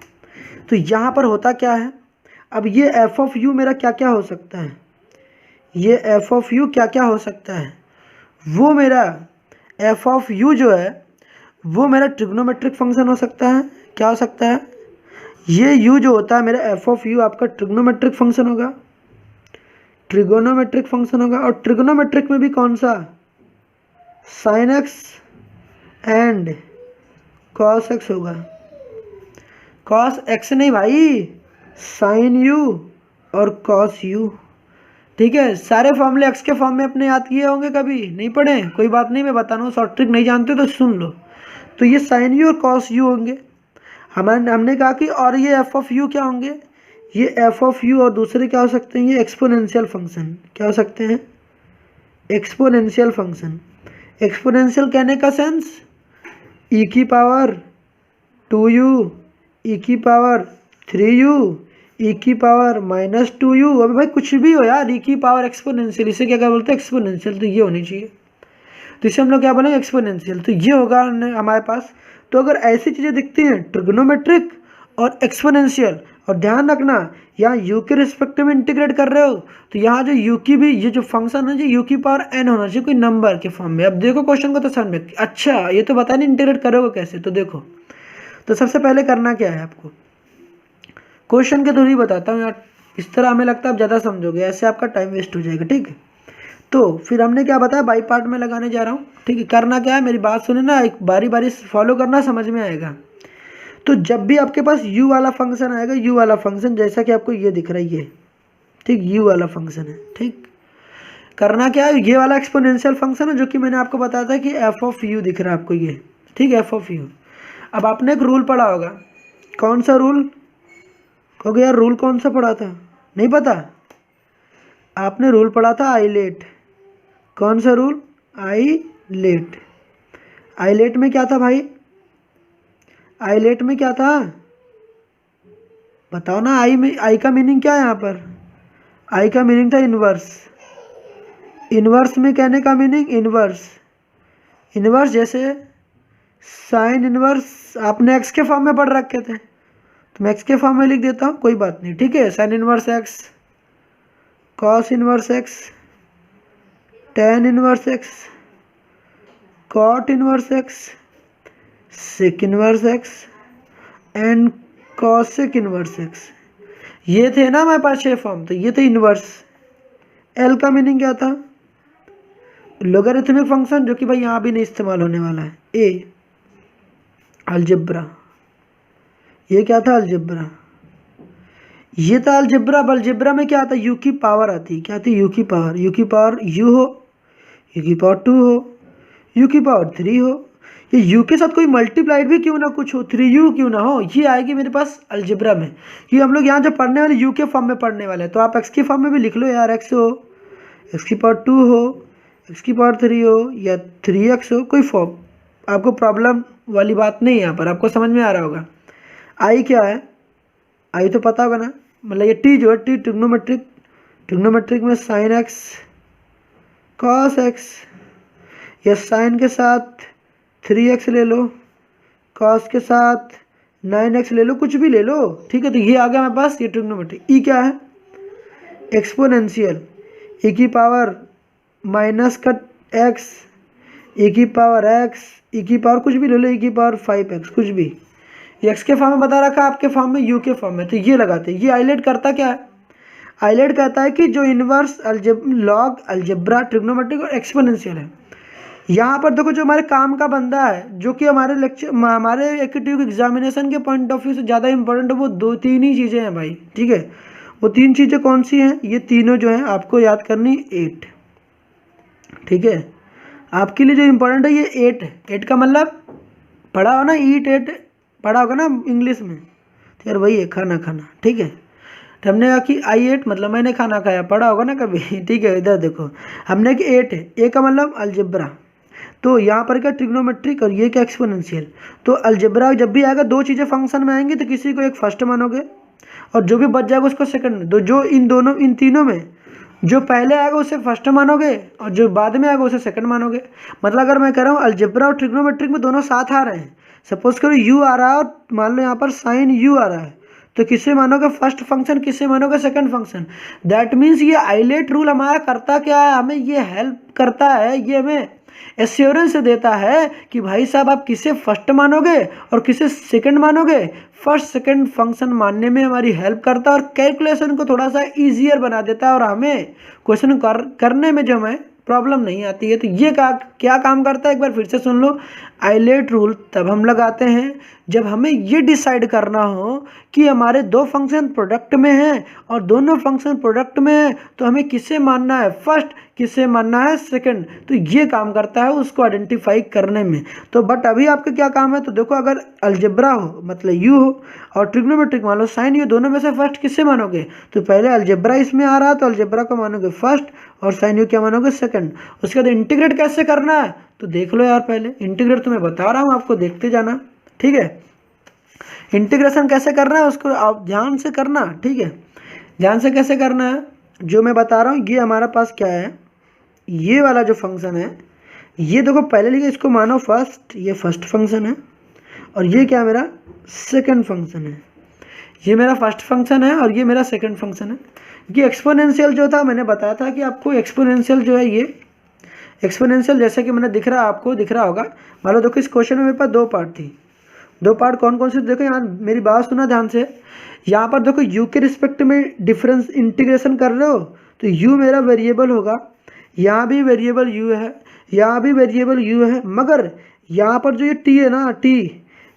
तो यहाँ पर होता क्या है, अब ये एफ ऑफ यू मेरा क्या क्या हो सकता है, ये एफ ऑफ यू क्या क्या हो सकता है, वो मेरा एफ ऑफ यू जो है वो मेरा ट्रिग्नोमेट्रिक फंक्शन हो सकता है। क्या हो सकता है, ये यू जो होता है मेरा एफ ऑफ यू आपका ट्रिग्नोमेट्रिक फंक्शन होगा, ट्रिगोनोमेट्रिक फंक्शन होगा। और ट्रिगोनोमेट्रिक में भी कौन सा, sine x and cos x होगा। कॉस एक्स नहीं भाई, साइन यू और कॉस यू। ठीक है, सारे फॉर्मूले एक्स के फॉर्म में अपने याद किए होंगे, कभी नहीं पढ़े, कोई बात नहीं, मैं बता रहा हूँ, शॉर्ट ट्रिक नहीं जानते तो सुन लो। तो ये साइन यू और कॉस यू होंगे। हमने कहा कि और ये एफ ऑफ यू क्या होंगे, ये एफ ऑफ यू और दूसरे क्या हो सकते हैं, ये एक्सपोनेंशियल फंक्शन। क्या हो सकते हैं, एक्सपोनेंशियल फंक्शन। एक्सपोनेंशियल कहने का सेंस ई की पावर 2u, ई की पावर 3u, ई की पावर -2u। अभी भाई कुछ भी हो यार, ई की पावर एक्सपोनेंशियल, इसे क्या बोलते हैं, एक्सपोनेंशियल। तो ये होनी चाहिए, तो इसे हम लोग क्या बोलेंगे, एक्सपोनेंशियल। तो ये होगा हमारे पास। तो अगर ऐसी चीज़ें दिखती हैं, ट्रिग्नोमेट्रिक और एक्सपोनेंशियल, और ध्यान रखना यहाँ यू के रिस्पेक्ट में इंटीग्रेट कर रहे हो, तो यहाँ जो यू की भी ये जो फंक्शन है, जो यू की पावर n होना चाहिए कोई नंबर के फॉर्म में। अब देखो क्वेश्चन को तो समझ में, अच्छा ये तो बता नहीं इंटीग्रेट करोगे कैसे। तो देखो, तो सबसे पहले करना क्या है आपको, क्वेश्चन के थ्रू ही बताता हूँ यार, इस तरह हमें लगता है आप ज़्यादा समझोगे, ऐसे आपका टाइम वेस्ट हो जाएगा। ठीक है, तो फिर हमने क्या बताया, बाई पार्ट में लगाने जा रहा हूँ। ठीक है, करना क्या है, मेरी बात सुने ना, एक बारी बारी फॉलो करना, समझ में आएगा। तो जब भी आपके पास u वाला फंक्शन आएगा, u वाला फंक्शन जैसा कि आपको ये दिख रहा है, ये ठीक u वाला फंक्शन है। ठीक, करना क्या है, ये वाला एक्सपोनेंशियल फंक्शन है जो कि मैंने आपको बताया था कि एफ ऑफ यू दिख रहा है आपको ये। ठीक है, एफ ऑफ यू। अब आपने एक रूल पढ़ा होगा, कौन सा रूल, कहोगे यार रूल कौन सा पढ़ा था, नहीं पता, आपने रूल पढ़ा था आइलेट। कौन सा रूल, आइलेट। आइलेट में क्या था भाई, आइलेट में क्या था, बताओ ना। आई में, आई का मीनिंग क्या है यहाँ पर, आई का मीनिंग था इनवर्स। इनवर्स में कहने का मीनिंग इनवर्स, इनवर्स जैसे साइन इनवर्स आपने एक्स के फॉर्म में पढ़ रखे थे, तो मैं एक्स के फॉर्म में लिख देता हूँ, कोई बात नहीं। ठीक है, sine inverse X, cos inverse X, tan inverse X, cot inverse X, sec inverse X and cosec inverse X. ये थे ना हमारे पास 6 फॉर्म, तो ये थे इनवर्स। एल का मीनिंग क्या था, लोगरिथमिक फंक्शन, जो कि भाई यहाँ भी नहीं इस्तेमाल होने वाला है। ए अलजेब्रा, ये क्या था, अलजेब्रा, ये था अलजेब्रा। अब अलजेब्रा में क्या आता है, यू की पावर आती, क्या आती, यू की पावर। यू की पावर यू हो, यू की पावर 2 हो, यू की पावर 3 हो, ये यू के साथ कोई मल्टीप्लाइड भी क्यों ना कुछ हो, 3u क्यों ना हो, ये आएगी मेरे पास अलजेब्रा में। ये हम लोग यहाँ जो पढ़ने वाले यू के फॉर्म में पढ़ने वाले हैं, तो आप एक्स के फॉर्म में भी लिख लो यार, एक्स हो, एक्स की पावर 2 हो, एक्स की पावर 3 हो, या 3x हो, कोई फॉर्म आपको प्रॉब्लम वाली बात नहीं है यहाँ पर, आपको समझ में आ रहा होगा। आई क्या है, आई तो पता होगा ना, मतलब ये टी जो है, टी ट्रिग्नोमेट्रिक, ट्रिग्नोमेट्रिक में साइन एक्स कॉस एक्स, या साइन के साथ 3x ले लो, कॉस के साथ 9x ले लो, कुछ भी ले लो। ठीक है, तो ये आ गया मेरे पास, ये ट्रिग्नोमेट्रिक। ई क्या है, एक्सपोनेंशियल, ई की पावर माइनस का x, ई की पावर x, ई की पावर कुछ भी ले लो, ई की पावर 5x, कुछ भी। ये x के फॉर्म में बता रखा, आपके फॉर्म में u के फॉर्म में, तो ये लगाते हैं। ये आइलेट करता क्या है, आइलेट कहता है कि जो इनवर्स लॉग अलजेब्रा ट्रिग्नोमेट्रिक और एक्सपोनेंशियल है, यहाँ पर देखो जो हमारे काम का बंदा है, जो कि हमारे लेक्चर, हमारे एक्टिव एग्जामिनेशन के पॉइंट ऑफ व्यू से ज़्यादा इंपॉर्टेंट है, वो 2-3 ही चीज़ें हैं भाई। ठीक है, वो 3 चीज़ें कौन सी हैं, ये तीनों जो हैं आपको याद करनी 8। ठीक है, आपके लिए जो इम्पोर्टेंट है ये 8 है। 8 का मतलब पढ़ा हो ना, ईट 8 पढ़ा होगा ना इंग्लिश में, तो यार वही है, खाना खाना। ठीक है, तो हमने कहा कि I 8 मतलब मैंने खाना खाया, पढ़ा होगा ना कभी। ठीक है, इधर देखो, हमने कि 8 है, ए का मतलब अलजेब्रा, तो यहाँ पर क्या ट्रिग्नोमेट्रिक और ये क्या एक्सपोनेंशियल। तो अलजेब्रा जब भी आएगा, 2 चीज़ें फंक्शन में आएंगी, तो किसी को एक फर्स्ट मानोगे और जो भी बच जाएगा उसको सेकंड में। तो जो इन तीनों में जो पहले आएगा उसे फर्स्ट मानोगे और जो बाद में आएगा उसे सेकंड मानोगे। मतलब अगर मैं कह रहा हूँ अलजेब्रा और ट्रिग्नोमेट्रिक में दोनों साथ आ रहे हैं, सपोज करो u आ रहा है और मान लो यहाँ पर साइन u आ रहा है, तो किसे मानोगे फर्स्ट फंक्शन, किसे मानोगे सेकंड फंक्शन। दैट मीन्स ये आइलेट रूल हमारा करता क्या है, हमें ये हेल्प करता है, ये हमें एश्योरेंस देता है कि भाई साहब आप किसे फर्स्ट मानोगे और किसे सेकंड मानोगे। फर्स्ट सेकंड फंक्शन मानने में हमारी हेल्प करता है और कैलकुलेशन को थोड़ा सा ईजियर बना देता है और हमें क्वेश्चन करने में जो हमें प्रॉब्लम नहीं आती है। तो ये क्या काम करता है, एक बार फिर से सुन लो। आइलेट रूल तब हम लगाते हैं जब हमें ये डिसाइड करना हो कि हमारे दो फंक्शन प्रोडक्ट में हैं और दोनों फंक्शन प्रोडक्ट में हैं, तो हमें किसे मानना है फर्स्ट, किसे मानना है सेकंड। तो ये काम करता है उसको आइडेंटिफाई करने में। तो बट अभी आपका क्या काम है, तो देखो अगर अलजेब्रा हो मतलब यू हो और ट्रिग्नोमेट्रिक मान लो साइन यू, दोनों में से फर्स्ट किसे मानोगे। तो पहले अलजेब्रा इसमें आ रहा है तो अलजेब्रा को मानोगे फर्स्ट और साइन यू क्या मानोगे सेकंड। उसके बाद इंटीग्रेट कैसे करना है तो देख लो यार, पहले इंटीग्रेट तो मैं बता रहा हूँ आपको, देखते जाना, ठीक है। इंटीग्रेशन कैसे करना है उसको आप ध्यान से करना, ठीक है। ध्यान से कैसे करना है जो मैं बता रहा हूँ। ये हमारे पास क्या है, ये वाला जो फंक्शन है, ये देखो पहले लिखे इसको मानो फर्स्ट, ये फर्स्ट फंक्शन है और ये क्या मेरा सेकंड फंक्शन है। ये मेरा फर्स्ट फंक्शन है और ये मेरा सेकंड फंक्शन है। ये एक्सपोनेंशियल जो था मैंने बताया था कि आपको एक्सपोनेंशियल जो है, ये एक्सपोनेंशियल जैसे कि मैंने दिख रहा है, आपको दिख रहा होगा। मान लो देखो इस क्वेश्चन में मेरे पास दो पार्ट थी, दो पार्ट कौन कौन से, देखो यहाँ मेरी बात सुना ध्यान से। यहाँ पर देखो u के रिस्पेक्ट में डिफरेंस इंटीग्रेशन कर रहे हो तो u मेरा वेरिएबल होगा, यहाँ भी वेरिएबल u है, यहाँ भी वेरिएबल u है, मगर यहाँ पर जो ये t है ना, t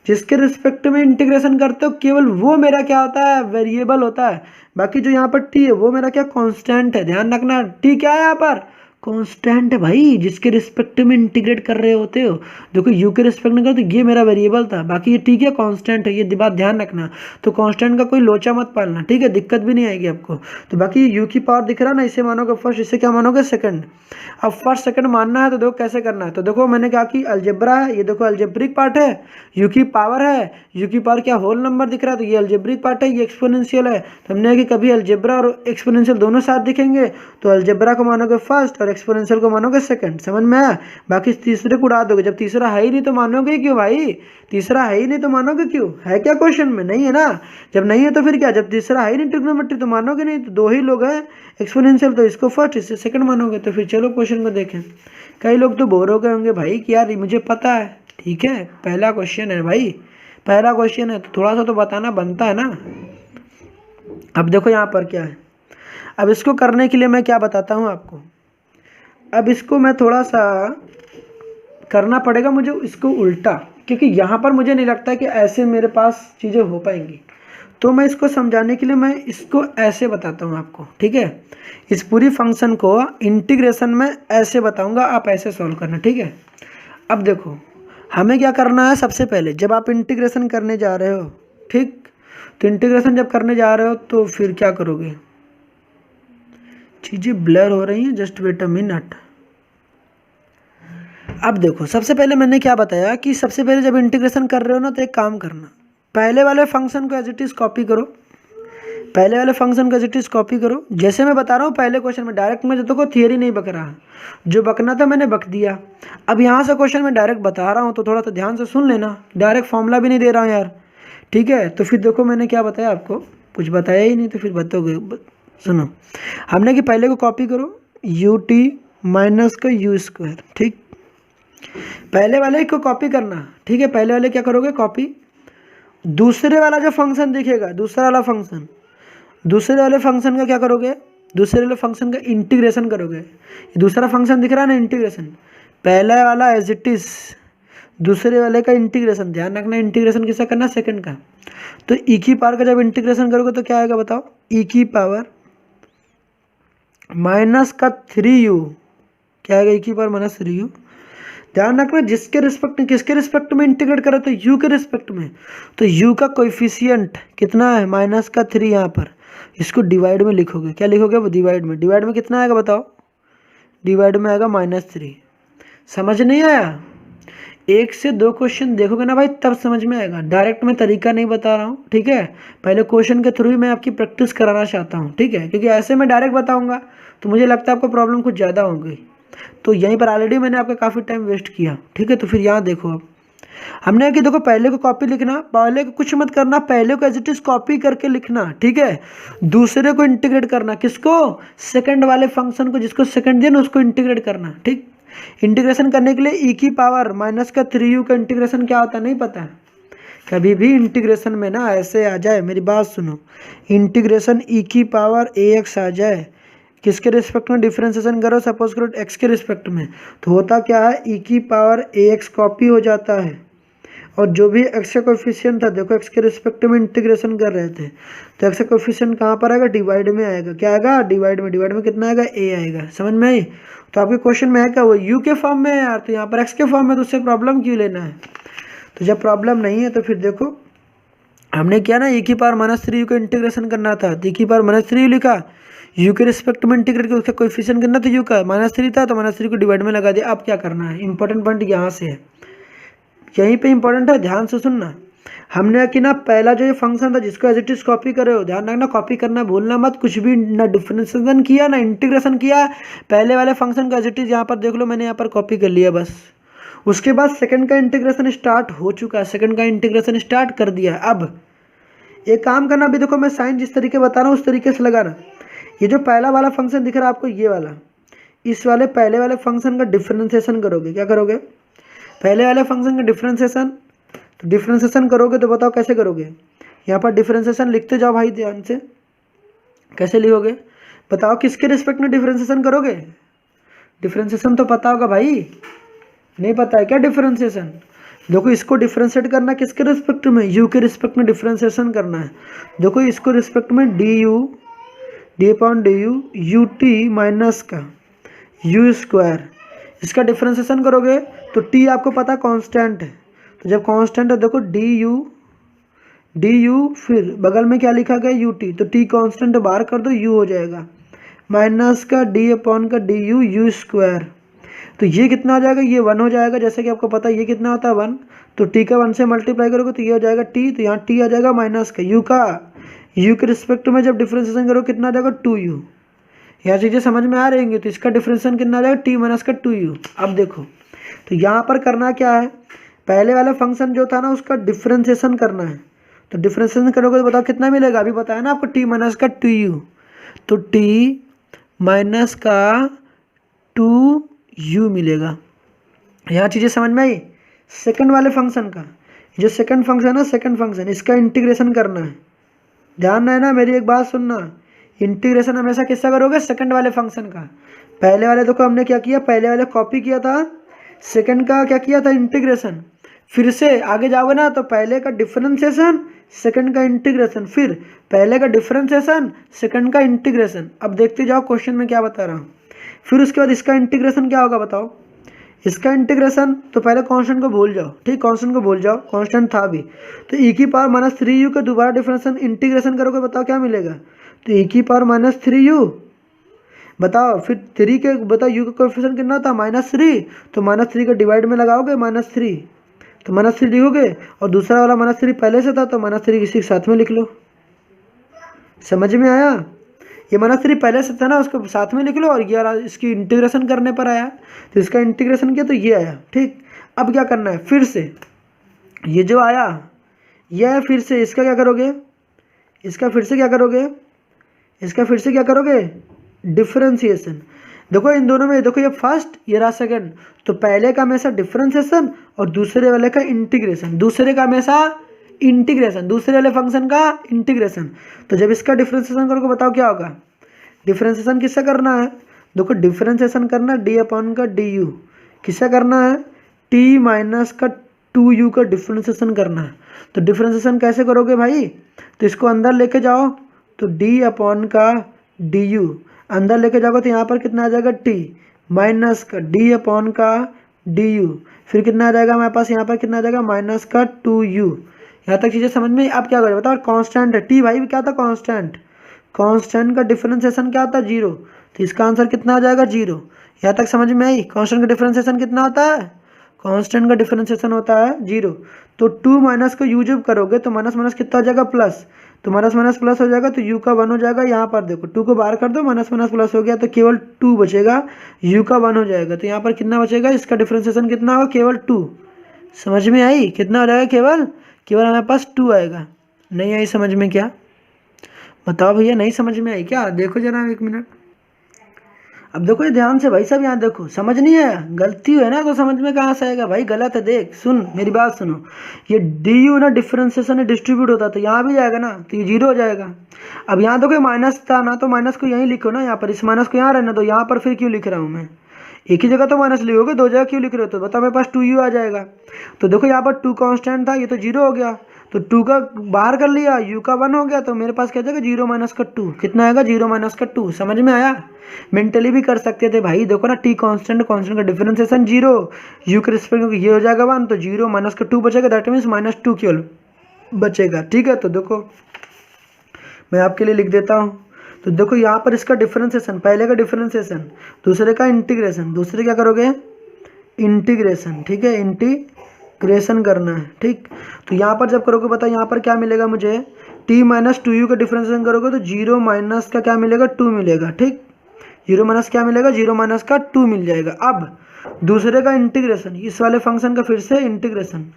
जिसके रिस्पेक्ट में इंटीग्रेशन करते हो केवल वो मेरा क्या होता है वेरिएबल होता है। बाकी जो यहाँ पर t है वो मेरा क्या कांस्टेंट है। ध्यान रखना t क्या है यहाँ पर कांस्टेंट है भाई, जिसके रिस्पेक्ट में इंटीग्रेट कर रहे होते हो। देखो u के रिस्पेक्ट में करो तो ये मेरा वेरिएबल था, बाकी ये ठीक है कांस्टेंट है, ये बात ध्यान रखना। तो कांस्टेंट का कोई लोचा मत पालना, ठीक है, दिक्कत भी नहीं आएगी आपको। तो बाकी u की पावर दिख रहा है ना, इसे मानोगे फर्स्ट, इसे क्या मानोगे सेकंड। अब फर्स्ट सेकंड मानना है तो देखो कैसे करना है। तो देखो मैंने कहा कि अलजेब्रा है, ये देखो अलजेब्रिक पार्ट है, u की पावर है, u की पावर क्या होल नंबर दिख रहा है, तो ये अलजेब्रिक पार्ट है, ये एक्सपोनेंशियल है। तो हमने कि कभी अलजेब्रा और एक्सपोनेंशियल दोनों साथ दिखेंगे तो अलजेब्रा को मानोगे फर्स्ट और एक्सपोनेंशियल को मानोगे सेकंड। समझ में आया। बाकी तीसरे को उड़ा दोगे, जब तीसरा है ही नहीं तो मानोगे क्यों भाई, तीसरा है ही नहीं तो मानोगे क्यों, है क्या क्वेश्चन में, नहीं है ना। जब नहीं है तो फिर क्या, जब तीसरा है ही नहीं ट्रिग्नोमेट्री तो मानोगे नहीं। तो दो ही लोग हैं एक्सपोनेंशियल, तो इसको फर्स्ट इससे सेकंड मानोगे। तो फिर चलो क्वेश्चन को देखें। कई लोग तो बोर हो गए होंगे भाई कि यार मुझे पता है, ठीक है पहला क्वेश्चन है भाई, पहला क्वेश्चन है तो थोड़ा सा तो बताना बनता है ना। अब देखो यहाँ पर क्या है, अब इसको करने के लिए मैं क्या बताता हूँ आपको। अब इसको मैं थोड़ा सा करना पड़ेगा मुझे इसको उल्टा, क्योंकि यहाँ पर मुझे नहीं लगता कि ऐसे मेरे पास चीज़ें हो पाएंगी। तो मैं इसको समझाने के लिए मैं इसको ऐसे बताता हूँ आपको, ठीक है। इस पूरी फंक्शन को इंटीग्रेशन में ऐसे बताऊँगा, आप ऐसे सॉल्व करना, ठीक है। अब देखो हमें क्या करना है, सबसे पहले जब आप इंटीग्रेशन करने जा रहे हो, ठीक, तो इंटीग्रेशन जब करने जा रहे हो तो फिर क्या करोगे, चीज़ें ब्लर हो रही हैं, जस्ट वेट अ मिनट। अब देखो सबसे पहले मैंने क्या बताया कि सबसे पहले जब इंटीग्रेशन कर रहे हो ना तो एक काम करना, पहले वाले फंक्शन को एज इट इज़ कॉपी करो, पहले वाले फंक्शन को एज इट इज़ कॉपी करो। जैसे मैं बता रहा हूँ पहले क्वेश्चन में डायरेक्ट मैं देखो थियरी नहीं बक रहा, जो बकना था मैंने बक दिया। अब यहाँ से क्वेश्चन में डायरेक्ट बता रहा हूँ तो थोड़ा सा ध्यान से सुन लेना, डायरेक्ट फॉर्मूला भी नहीं दे रहा हूँ यार, ठीक है। तो फिर देखो मैंने क्या बताया आपको, कुछ बताया ही नहीं तो फिर बताओगे। सुनो, हमने कि पहले को कॉपी करो ut माइनस का u स्क्वायर, ठीक, पहले वाले को कॉपी करना, ठीक है। पहले वाले क्या करोगे कॉपी, दूसरे वाला जो फंक्शन दिखेगा, दूसरा वाला फंक्शन, दूसरे वाले फंक्शन का क्या करोगे, दूसरे वाले फंक्शन का इंटीग्रेशन करोगे। दूसरा फंक्शन दिख रहा है ना इंटीग्रेशन, पहला वाला एज इट इज, दूसरे वाले का इंटीग्रेशन। ध्यान रखना इंटीग्रेशन किसका करना, सेकंड का। तो ई की पावर का जब इंटीग्रेशन करोगे तो क्या आएगा बताओ, ई की पावर माइनस का 3u, क्या आएगा, ई की पावर माइनस 3u। ध्यान रखना जिसके रिस्पेक्ट में, किसके रिस्पेक्ट में इंटीग्रेट करो तो u के रिस्पेक्ट में, तो u का कोएफिशिएंट कितना है माइनस का 3। यहाँ पर इसको डिवाइड में लिखोगे, क्या लिखोगे वो डिवाइड में, डिवाइड में कितना आएगा बताओ, डिवाइड में आएगा -3। समझ नहीं आया, एक से दो क्वेश्चन देखोगे ना भाई तब समझ में आएगा, डायरेक्ट मैं तरीका नहीं बता रहा हूँ, ठीक है। पहले क्वेश्चन के थ्रू ही मैं आपकी प्रैक्टिस कराना चाहता हूँ, ठीक है, क्योंकि ऐसे मैं डायरेक्ट बताऊँगा तो मुझे लगता है आपको प्रॉब्लम कुछ ज़्यादा होगी। तो यहीं पर ऑलरेडी मैंने आपका काफ़ी टाइम वेस्ट किया, ठीक है। तो फिर यहाँ देखो, अब हमने कि देखो पहले को कॉपी लिखना, पहले को कुछ मत करना, पहले को एज इट इज कॉपी करके लिखना, ठीक है। दूसरे को इंटीग्रेट करना, किसको, सेकंड वाले फंक्शन को, जिसको सेकंड दिया ना उसको इंटीग्रेट करना, ठीक। इंटीग्रेशन करने के लिए ई की पावर माइनस का 3u का इंटीग्रेशन क्या होता है नहीं पता है। कभी भी इंटीग्रेशन में ना ऐसे आ जाए, मेरी बात सुनो, इंटीग्रेशन ई की पावर ax आ जाए, किसके रिस्पेक्ट में डिफ्रेंसिएशन करो, सपोज करो x के रिस्पेक्ट में, तो होता क्या है, ई की पावर ax कॉपी हो जाता है, और जो भी x का कोफिशिएंट था, देखो x के रिस्पेक्ट में इंटीग्रेशन कर रहे थे, तो x का कोफिशिएंट कहाँ पर आएगा, डिवाइड में आएगा, क्या आएगा, डिवाइड में, डिवाइड में कितना आएगा, a आएगा, समझ में आई। तो आपके क्वेश्चन में है क्या, वो u के फॉर्म में है यार, तो यहाँ पर x के फॉर्म में, तो उससे प्रॉब्लम क्यों लेना है। तो जब प्रॉब्लम नहीं है तो फिर देखो हमने किया ना, e की पावर माइनस 3u का इंटीग्रेशन करना था, तो e की पावर माइनस 3u लिखा, u के रिस्पेक्ट में इंटीग्रेट करके उसका कोएफिशिएंट करना, तो u का -3 था तो -3 को डिवाइड में लगा दिया। अब क्या करना है, इंपॉर्टेंट पॉइंट यहाँ से है, यहीं पे इंपॉर्टेंट है, ध्यान से सुनना। हमने कि ना पहला जो ये फंक्शन था जिसको एज इट इज कॉपी करे हो, ध्यान रखना, कॉपी करना भूलना मत, कुछ भी ना डिफरेंशिएशन किया ना इंटीग्रेशन किया, पहले वाले फंक्शन को एज इट इज यहाँ पर देख लो, मैंने यहाँ पर कॉपी कर लिया बस। उसके बाद सेकंड का इंटीग्रेशन स्टार्ट हो चुका है, सेकंड का इंटीग्रेशन स्टार्ट कर दिया। अब एक काम करना, अभी देखो मैं साइन जिस तरीके बता रहा हूँ उस तरीके से लगाना। ये जो पहला वाला फंक्शन दिख रहा है आपको, ये वाला, इस वाले पहले वाले फंक्शन का डिफरेंशिएशन करोगे, क्या करोगे, पहले वाले फंक्शन का डिफरेंशिएशन, तो डिफरेंशिएशन करोगे तो बताओ कैसे करोगे, यहाँ पर डिफरेंशिएशन लिखते जाओ भाई ध्यान से, कैसे लिखोगे बताओ, किसके रिस्पेक्ट में डिफरेंशिएशन करोगे, डिफरेंशिएशन तो पता होगा भाई, नहीं पता है क्या डिफरेंशिएशन, देखो इसको डिफरेंशिएट करना किसके रिस्पेक्ट में, u के रिस्पेक्ट में डिफरेंशिएशन करना है। देखो इसको रिस्पेक्ट में du ut माइनस का u स्क्वायर, इसका डिफरेंशिएशन करोगे तो t आपको पता कांस्टेंट है, तो जब कांस्टेंट है देखो du फिर बगल में क्या लिखा गया ut, तो t कांस्टेंट बाहर कर दो, u हो जाएगा माइनस का du u स्क्वायर, तो ये कितना हो जाएगा, ये 1 हो जाएगा, जैसे कि आपको पता है ये कितना होता है 1, तो t का 1 से मल्टीप्लाई करोगे तो ये हो जाएगा t, तो यहाँ t आ जाएगा माइनस का u के रिस्पेक्ट में जब डिफरेंशिएशन करो कितना आ जाएगा 2u, यहाँ चीज़ें समझ में आ रही होंगी, तो इसका डिफरेंशिएशन कितना आ जाएगा t माइनस का 2u। अब देखो तो यहाँ पर करना क्या है, पहले वाला फंक्शन जो था ना उसका डिफरेंशिएशन करना है, तो डिफरेंशिएशन करोगे तो बताओ कितना मिलेगा, अभी बताया ना आपको t माइनस का 2u, तो t माइनस का 2u मिलेगा। यहाँ चीज़ें समझ में आई। सेकंड वाले फंक्शन का, जो सेकंड फंक्शन है, सेकंड फंक्शन इसका इंटीग्रेशन करना है, ध्यान है ना, मेरी एक बात सुनना, इंटीग्रेशन हमेशा किसका करोगे, सेकंड वाले फंक्शन का। पहले वाले देखो हमने क्या किया, पहले वाले कॉपी किया था, सेकंड का क्या किया था, इंटीग्रेशन। फिर से आगे जाओगे ना तो पहले का डिफरेंशिएशन, सेकंड का इंटीग्रेशन, फिर पहले का डिफरेंशिएशन, सेकंड का इंटीग्रेशन। अब देखते जाओ क्वेश्चन में क्या बता रहा हूँ। फिर उसके बाद इसका इंटीग्रेशन क्या होगा बताओ, इसका इंटीग्रेशन, तो पहले कांस्टेंट को भूल जाओ, ठीक, कांस्टेंट को भूल जाओ, कांस्टेंट था भी, तो e की पावर माइनस 3u का दोबारा डिफरेंशिएशन इंटीग्रेशन करोगे, बताओ क्या मिलेगा, तो e की पावर माइनस 3u, बताओ फिर 3 के, बताओ u का कोएफिशिएंट कितना था -3, तो -3 का डिवाइड में लगाओगे -3, तो -3 लिखोगे, और दूसरा वाला -3 पहले से था तो -3 किसी के साथ में लिख लो, समझ में आया। ये -3 पहले से था ना, उसको साथ में लिख लो, और ये इसकी इंटीग्रेशन करने पर आया, तो इसका इंटीग्रेशन किया तो ये आया, ठीक। अब क्या करना है, फिर से ये जो आया ये है, फिर से इसका क्या करोगे, इसका फिर से क्या करोगे, इसका फिर से क्या करोगे, डिफरेंशिएशन। देखो इन दोनों में, देखो ये फर्स्ट ये रहा सेकंड, तो पहले का हमेशा डिफरेंशिएशन और दूसरे वाले का इंटीग्रेशन, दूसरे का हमेशा इंटीग्रेशन, दूसरे वाले फंक्शन का इंटीग्रेशन। तो जब इसका डिफरेंशिएशन करोगे बताओ क्या होगा, डिफरेंशिएशन किससे करना है, देखो डिफरेंशिएशन करना है d/du, किससे करना है, t माइनस का 2u का डिफरेंशिएशन करना है। तो डिफरेंशिएशन कैसे करोगे भाई, तो इसको अंदर लेके जाओ, तो d/du अंदर लेके जाओगे तो यहाँ पर कितना आ जाएगा, t माइनस का d/du, फिर कितना आ जाएगा हमारे पास, यहाँ पर कितना आ जाएगा माइनस का 2u। यहाँ तक चीज़ें समझ में। अब क्या करें बताओ, कांस्टेंट है t भाई, क्या था कांस्टेंट, कांस्टेंट का डिफरेंशिएशन क्या होता है 0, तो इसका आंसर कितना आ जाएगा 0। यहाँ तक समझ में आई, कांस्टेंट का डिफरेंशिएशन कितना होता है, कांस्टेंट का डिफरेंशिएशन होता है 0। तो 2 माइनस को यू जब करोगे तो माइनस माइनस कितना हो जाएगा प्लस, तो माइनस माइनस प्लस हो जाएगा तो यू का 1 हो जाएगा। यहाँ पर देखो 2 को बाहर कर दो, माइनस माइनस प्लस हो गया तो केवल 2 बचेगा, यू का 1 हो जाएगा। तो यहाँ पर कितना बचेगा, इसका डिफरेंशिएशन कितना होगा, केवल 2। समझ में आई, कितना हो जाएगा, केवल केवल हमारे पास 2 आएगा। नहीं आई समझ में क्या, बताओ भैया, नहीं समझ में आई क्या? देखो जरा 1 मिनट। अब देखो ये ध्यान से भाई साहब, यहाँ देखो, समझ नहीं आया, गलती है ना तो समझ में कहाँ से आएगा भाई, गलत है। देख सुन मेरी बात सुनो, ये डी यू ना डिफरेंशिएशन डिस्ट्रीब्यूट होता है तो यहाँ भी जाएगा ना, तो ये 0 हो जाएगा। अब यहाँ देखो माइनस था ना, तो माइनस को यहीं लिखो ना, यहाँ पर इस माइनस को यहाँ रहने दो, यहाँ पर फिर क्यों लिख रहा हूँ मैं, एक ही जगह तो माइनस लिखोगे, 2 जगह क्यों लिख रहे हो? तो बताओ मेरे पास 2u आ जाएगा। तो देखो यहाँ पर 2 कांस्टेंट था, ये तो 0 हो गया, तो 2 का बाहर कर लिया, u का 1 हो गया, तो मेरे पास क्या जाएगा 0 माइनस का 2, कितना आएगा 0 माइनस का 2। समझ में आया, मेंटली भी कर सकते थे भाई। देखो ना t कांस्टेंट, कांस्टेंट का डिफरेंशिएशन 0, u के रिस्पेक्ट में ये हो जाएगा 1, तो 0 माइनस का 2 बचेगा, दैट मीन्स -2 केवल बचेगा। ठीक है, तो देखो मैं आपके लिए लिख देता हूँ। तो देखो यहाँ पर इसका डिफरेंशिएशन, पहले का डिफरेंशिएशन, दूसरे का इंटीग्रेशन, दूसरे क्या करोगे, इंटीग्रेशन। ठीक है, इंटीग्रेशन करना है। ठीक, तो यहाँ पर जब करोगे बताओ यहाँ पर क्या मिलेगा मुझे, t माइनस 2u का डिफरेंशिएशन करोगे तो 0 माइनस का क्या मिलेगा, 2 मिलेगा। ठीक, 0 माइनस क्या मिलेगा, 0 माइनस का 2 मिल जाएगा। अब दूसरे का इंटीग्रेशन, इस वाले फंक्शन का फिर से इंटीग्रेशन।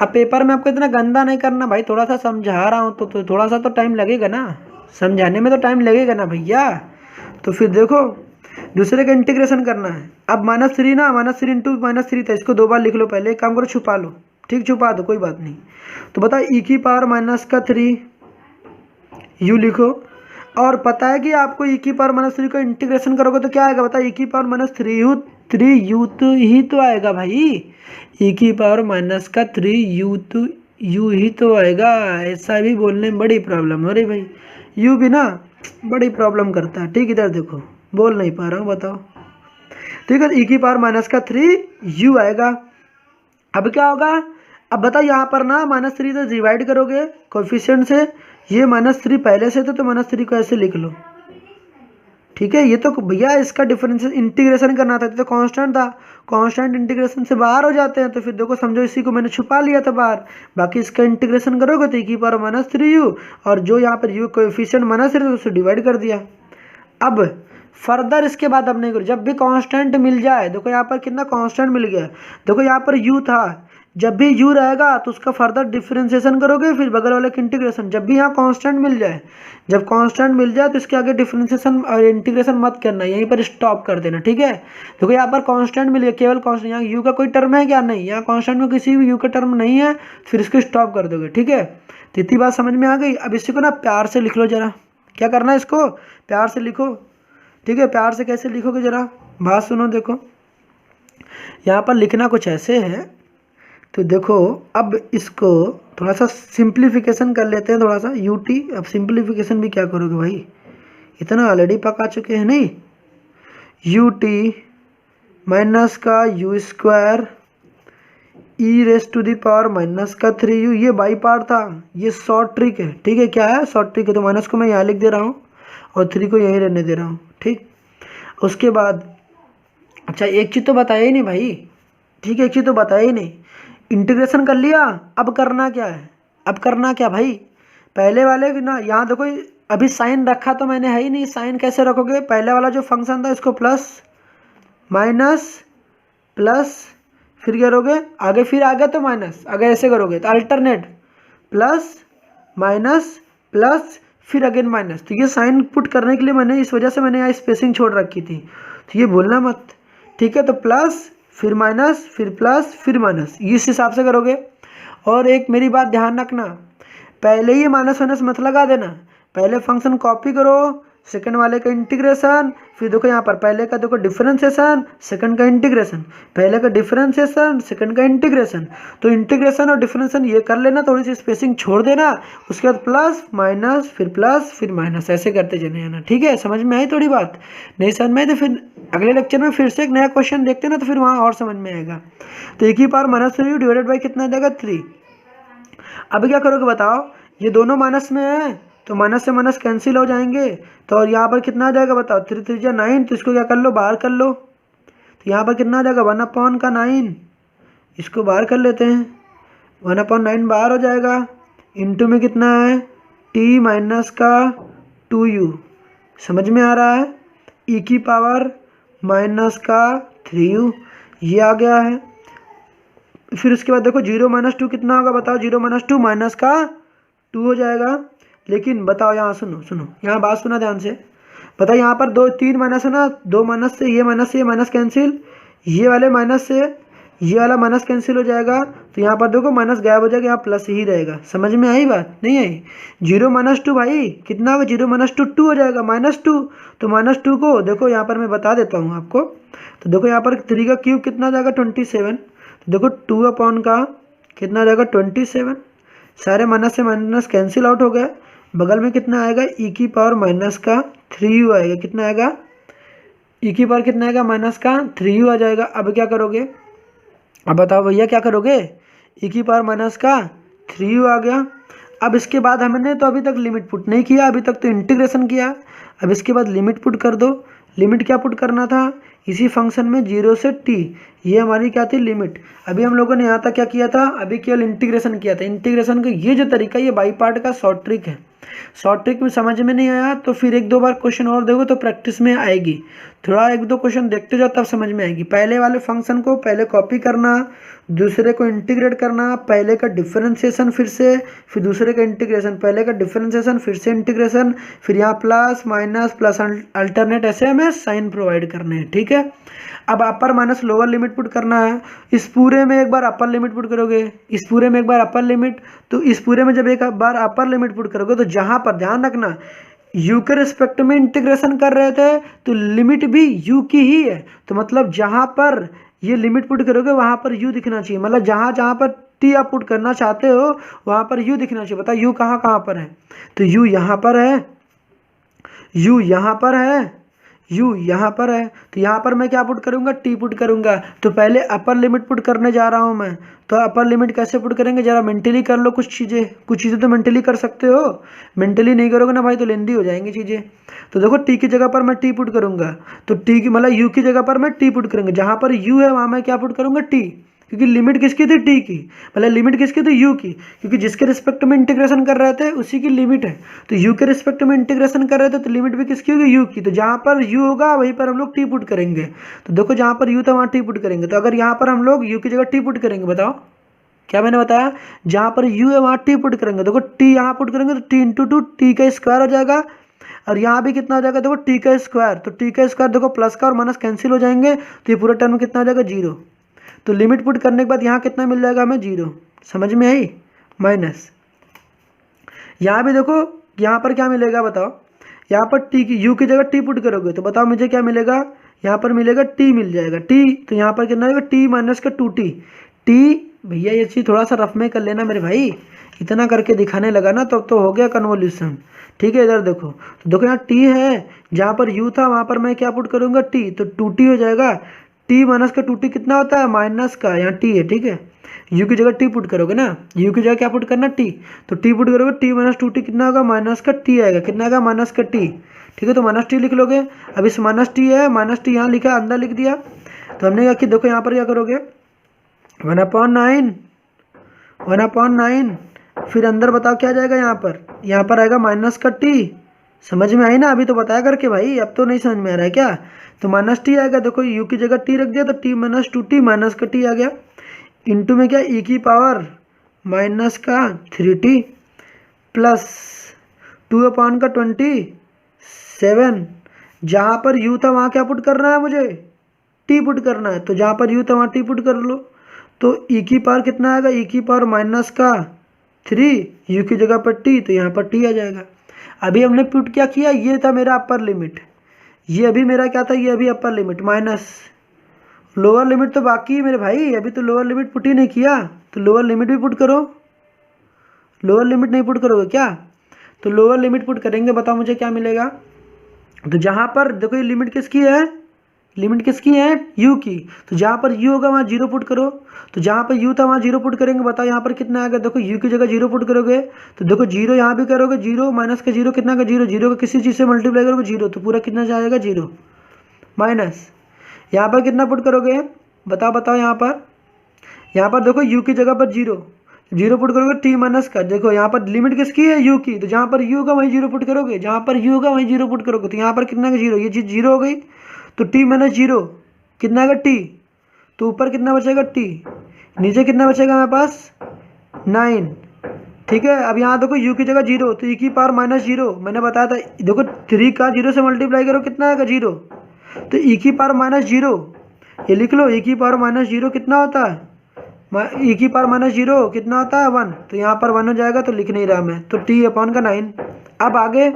अब पेपर में आपको इतना गंदा नहीं करना भाई, थोड़ा सा समझा रहा हूँ तो थोड़ा सा तो टाइम लगेगा ना, समझाने में तो टाइम लगेगा ना भैया। तो फिर देखो दूसरे का इंटीग्रेशन करना है। अब -3 ना, -3 इंटू -3 था, इसको 2 बार लिख लो पहले, एक काम करो छुपा लो। ठीक, छुपा दो कोई बात नहीं। तो बता e की पावर -3 u लिखो, और पता है कि आपको e की पावर -3 का इंटीग्रेशन करोगे तो क्या आएगा, बता e की पावर -3u तो ही तो आएगा भाई, e की पावर -3u ही तो आएगा। ऐसा भी बोलने में बड़ी प्रॉब्लम हो रही भाई, u भी ना बड़ी प्रॉब्लम करता है। ठीक, इधर देखो बोल नहीं पा रहा हूँ, बताओ। ठीक है, e की पावर -3u आएगा। अब क्या होगा, अब बताओ यहाँ पर ना -3 तो डिवाइड करोगे कोएफिशिएंट से, ये -3 पहले से तो -3 को ऐसे लिख लो। ठीक है, ये तो भैया इसका डिफरेंस इंटीग्रेशन करना था, तो कांस्टेंट था, कांस्टेंट इंटीग्रेशन से बाहर हो जाते हैं, तो फिर देखो समझो इसी को मैंने छुपा लिया था बाहर। बाकी इसका इंटीग्रेशन करोगे तो e की पावर -3u, और जो यहाँ पर u कोएफिशिएंट -3 तो उससे डिवाइड कर दिया। अब फर्दर इसके बाद अब नहीं करो, जब भी कांस्टेंट मिल जाए, देखो यहाँ पर कितना कांस्टेंट मिल गया, देखो यहाँ पर u था, जब भी u रहेगा तो उसका फर्दर डिफरेंशिएशन करोगे, फिर बगल वाले का इंटीग्रेशन। जब भी यहाँ कांस्टेंट मिल जाए, जब कांस्टेंट मिल जाए तो इसके आगे डिफरेंशिएशन और इंटीग्रेशन मत करना, यहीं पर स्टॉप कर देना। ठीक है, देखो यहाँ पर कांस्टेंट मिल गया, केवल कांस्टेंट, यहाँ u का कोई टर्म है क्या, नहीं, यहाँ कांस्टेंट में किसी भी u का टर्म नहीं है, फिर इसको स्टॉप कर दोगे। ठीक है, तो इतनी बात समझ में आ गई। अब इसी को ना प्यार से लिख लो जरा, क्या करना है, इसको प्यार से लिखो। ठीक है, प्यार से कैसे लिखोगे जरा बात सुनो। देखो यहाँ पर लिखना कुछ ऐसे है, तो देखो अब इसको थोड़ा सा सिंप्लीफिकेशन कर लेते हैं, थोड़ा सा ut। अब सिंप्लीफिकेशन भी क्या करोगे भाई, इतना ऑलरेडी पका चुके हैं। नहीं, ut माइनस का u² e⁻³ ये बाई पार्ट था, ये शॉर्ट ट्रिक है। ठीक है, क्या है, शॉर्ट ट्रिक है, तो माइनस को मैं यहाँ लिख दे रहा हूँ और 3 को यहीं रहने दे रहा हूँ। ठीक, उसके बाद अच्छा एक चीज़ तो बताया ही नहीं भाई। ठीक है, एक चीज़ तो बताया ही नहीं, इंटीग्रेशन कर लिया, अब करना क्या है, अब करना क्या भाई, पहले वाले ना यहाँ देखो अभी साइन रखा तो मैंने है ही नहीं, साइन कैसे रखोगे, पहले वाला जो फंक्शन था इसको प्लस माइनस प्लस, फिर क्या करोगे आगे, फिर आगे तो माइनस, आगे ऐसे करोगे तो अल्टरनेट प्लस माइनस प्लस फिर अगेन माइनस। तो ये साइन पुट करने के लिए मैंने, इस वजह से मैंने यहाँ स्पेसिंग छोड़ रखी थी, तो ये भूलना मत। ठीक है, तो प्लस फिर माइनस फिर प्लस फिर माइनस, इस हिसाब से करोगे। और एक मेरी बात ध्यान रखना, पहले ही माइनस माइनस मत लगा देना, पहले फंक्शन कॉपी करो, सेकंड वाले का इंटीग्रेशन, फिर देखो यहाँ पर पहले का देखो डिफरेंशिएशन, सेकंड का इंटीग्रेशन, पहले का डिफरेंशिएशन सेकंड का इंटीग्रेशन। तो इंटीग्रेशन और डिफरेंशिएशन ये कर लेना, थोड़ी सी स्पेसिंग छोड़ देना, उसके बाद प्लस फिर माइनस, ऐसे करते चले जाना। ठीक है, समझ में आई थोड़ी बात, नहीं समझ में आई तो फिर अगले लेक्चर में फिर से एक नया क्वेश्चन देखते ना, तो फिर वहाँ और समझ में आएगा। तो e की पावर -3 डिवाइडेड बाई कितना आ जाएगा 3। अब क्या करोगे बताओ, ये दोनों माइनस में है तो माइनस से माइनस कैंसिल हो जाएंगे, तो और यहाँ पर कितना आ जाएगा बताओ, 3 3 9, तो इसको क्या कर लो बाहर कर लो, तो यहाँ पर कितना आ जाएगा 1/9, इसको बाहर कर लेते हैं, 1/9 बाहर हो जाएगा, इंटू में कितना है टी माइनस का 2u, समझ में आ रहा है, e की पावर माइनस का 3u, ये आ गया है। फिर उसके बाद देखो 0 - 2 कितना होगा बताओ, 0 - 2 माइनस का 2 हो जाएगा। लेकिन बताओ यहाँ सुनो सुनो, यहाँ बात सुना ध्यान से, बताओ यहाँ पर 3 माइनस है ना, 2 माइनस से ये माइनस कैंसिल, ये वाले माइनस से ये वाला माइनस कैंसिल हो जाएगा, तो यहाँ पर देखो माइनस गायब हो जाएगा, यहाँ प्लस ही रहेगा। समझ में आई बात, नहीं आई? 0 - 2 भाई कितना होगा, 0 - 2 2 हो जाएगा, -2, तो -2 को देखो यहाँ पर मैं बता देता हूँ आपको। तो देखो यहाँ पर 3 का क्यूब कितना हो जाएगा 27, तो देखो 2 अपॉन का कितना हो जाएगा 27, सारे माइनस से माइनस कैंसिल आउट हो गए, बगल में कितना आएगा e की पावर माइनस का 3u आएगा, कितना आएगा e की पावर कितना आएगा माइनस का 3u आ जाएगा। अब क्या करोगे, अब बताओ भैया क्या करोगे, e की पावर माइनस का 3u आ गया। अब इसके बाद हमने तो अभी तक लिमिट पुट नहीं किया, अभी तक तो इंटीग्रेशन किया, अब इसके बाद लिमिट पुट कर दो। लिमिट क्या पुट करना था, इसी फंक्शन में 0 से t, ये हमारी क्या थी लिमिट। अभी हम लोगों ने यहाँ तक क्या किया था, अभी केवल इंटीग्रेशन किया था। इंटीग्रेशन का ये जो तरीका, ये बाई पार्ट का शॉर्ट ट्रिक है। शॉर्ट ट्रिक में समझ में नहीं आया तो फिर 1-2 बार क्वेश्चन और देखो तो प्रैक्टिस में आएगी, थोड़ा 1-2 क्वेश्चन देखते जाओ तब समझ में आएगी। पहले वाले फंक्शन को पहले कॉपी करना, दूसरे को इंटीग्रेट करना, पहले का डिफरेंशिएशन फिर दूसरे का इंटीग्रेशन, पहले का डिफरेंशिएशन फिर से इंटीग्रेशन, फिर यहाँ प्लस माइनस प्लस अल्टरनेट ऐसे हमें साइन प्रोवाइड करने हैं, ठीक है। अब अपर माइनस लोअर लिमिट पुट करना है, इस पूरे में एक बार अपर लिमिट पुट करोगे, इस पूरे में एक बार अपर लिमिट, तो इस पूरे में जब एक बार अपर लिमिट पुट करोगे तो जहाँ पर ध्यान रखना u के रिस्पेक्ट में इंटीग्रेशन कर रहे थे तो लिमिट भी u की ही है, तो मतलब जहाँ पर ये लिमिट पुट करोगे वहाँ पर u दिखना चाहिए, मतलब जहाँ जहाँ पर t आप पुट करना चाहते हो वहाँ पर u दिखना चाहिए। बताओ u कहाँ कहाँ पर है, तो u यहाँ पर है, u यहाँ पर है, u यहाँ पर है, तो यहाँ पर मैं क्या पुट करूँगा t पुट करूँगा। तो पहले अपर लिमिट पुट करने जा रहा हूँ मैं, तो अपर लिमिट कैसे पुट करेंगे जरा मेंटली कर लो, कुछ चीज़ें तो मेंटली कर सकते हो, मेंटली नहीं करोगे ना भाई तो लेंदी हो जाएंगी चीज़ें। तो देखो t की जगह पर मैं t पुट करूँगा, तो t की मतलब u की जगह पर मैं t पुट करूँगा, जहाँ पर u है वहाँ मैं क्या पुट करूँगा t, क्योंकि लिमिट किसकी थी t की, मतलब लिमिट किसकी थी u की, क्योंकि जिसके रिस्पेक्ट में इंटीग्रेशन कर रहे थे उसी की लिमिट है, तो u के रिस्पेक्ट में इंटीग्रेशन कर रहे थे तो लिमिट भी किसकी होगी u की, तो जहाँ पर u होगा वहीं पर हम लोग t पुट करेंगे। तो देखो जहाँ पर u था वहाँ t पुट करेंगे, तो अगर यहाँ पर हम लोग u की जगह t पुट करेंगे, बताओ क्या मैंने बताया, जहाँ पर u है वहाँ t पुट करेंगे, देखो t यहाँ पुट करेंगे तो t इंटू 2 t का स्क्वायर हो जाएगा, और यहाँ भी कितना हो जाएगा देखो t का स्क्वायर, तो t का स्क्वायर देखो प्लस का और माइनस कैंसिल हो जाएंगे, तो ये पूरा टर्म कितना हो जाएगा 0। तो लिमिट पुट करने के बाद यहाँ कितना मिल जाएगा हमें 0, समझ में आई, माइनस यहाँ भी देखो यहाँ पर क्या मिलेगा बताओ, यहाँ पर t की u की जगह t पुट करोगे तो बताओ मुझे क्या मिलेगा, यहाँ पर मिलेगा t मिल जाएगा t, तो यहाँ पर कितना होगा t माइनस का 2t, t भैया ये चीज़ थोड़ा सा रफ में कर लेना मेरे भाई, इतना करके दिखाने लगा ना तब तो हो गया कन्वोल्यूशन, ठीक है। इधर देखो तो देखो यहाँ t है, जहाँ पर u था वहाँ पर मैं क्या पुट करूँगा t, तो 2t हो जाएगा, t माइनस का 2t कितना होता है माइनस का, यहाँ t है, ठीक है। u की जगह t पुट करोगे ना, u की जगह क्या पुट करना t, तो t पुट करोगे t माइनस 2t कितना होगा माइनस का t आएगा, कितना आएगा माइनस का t, ठीक है। तो माइनस t लिख लोगे, अब इस माइनस t है, माइनस t यहाँ लिखा अंदर लिख दिया, तो हमने क्या कि देखो यहाँ पर क्या करोगे 1/9 फिर अंदर बताओ क्या जाएगा, यहाँ पर आएगा माइनस का t, समझ में आई ना, अभी तो बताया करके भाई, अब तो नहीं समझ में आ रहा है क्या, तो माइनस t आएगा, देखो u की जगह t रख दिया तो t माइनस 2t माइनस का t आ गया, इंटू में क्या e की पावर माइनस का 3t प्लस 2/27, जहाँ पर u था वहाँ क्या पुट करना है मुझे t पुट करना है, तो जहाँ पर u था वहाँ t पुट कर लो, तो e की पावर कितना आएगा e की पावर माइनस का 3, u की जगह पर t, तो यहाँ पर t आ जाएगा। अभी हमने पुट क्या किया, ये था मेरा अपर लिमिट, ये अभी मेरा क्या था, ये अभी upper limit minus lower limit तो बाकी है मेरे भाई, अभी तो लोअर लिमिट पुट ही नहीं किया, तो लोअर लिमिट भी पुट करो, लोअर लिमिट नहीं पुट करोगे क्या, तो लोअर लिमिट पुट करेंगे, बताओ मुझे क्या मिलेगा। तो जहाँ पर देखो ये लिमिट किसकी है, लिमिट किसकी है u की, तो जहाँ पर u होगा वहाँ 0 पुट करो, तो जहाँ पर u था वहाँ 0 पुट करेंगे, बताओ यहाँ पर कितना आएगा, देखो u की जगह 0 पुट करोगे तो देखो 0 यहाँ भी करोगे, 0 माइनस का 0 कितना का 0, 0 का किसी चीज़ से मल्टीप्लाई करोगे 0, तो पूरा कितना जाएगा 0 माइनस, यहाँ पर कितना पुट करोगे बताओ, यहाँ पर यहाँ पर देखो u की जगह पर 0 पुट करोगे t माइनस का, देखो यहाँ पर लिमिट किसकी है u की, तो जहाँ पर u होगा वहीं 0 पुट करोगे, जहाँ पर u होगा वहीं 0 पुट करोगे, तो यहाँ पर कितना का 0, ये चीज़ 0 हो गई, तो t माइनस 0 कितना का t, तो ऊपर कितना बचेगा t, नीचे कितना बचेगा हमारे पास 9। ठीक है, अब यहाँ देखो u की जगह 0, तो e की पावर माइनस 0, मैंने बताया था, देखो 3 का 0 से मल्टीप्लाई करो कितना आएगा 0, तो e की पावर माइनस 0, ये लिख लो, e की पावर माइनस 0 कितना होता है, e की पावर माइनस 0 कितना होता है 1, तो यहाँ पर 1 हो जाएगा, तो लिख नहीं रहा मैं, तो t अपॉन का 9। अब आगे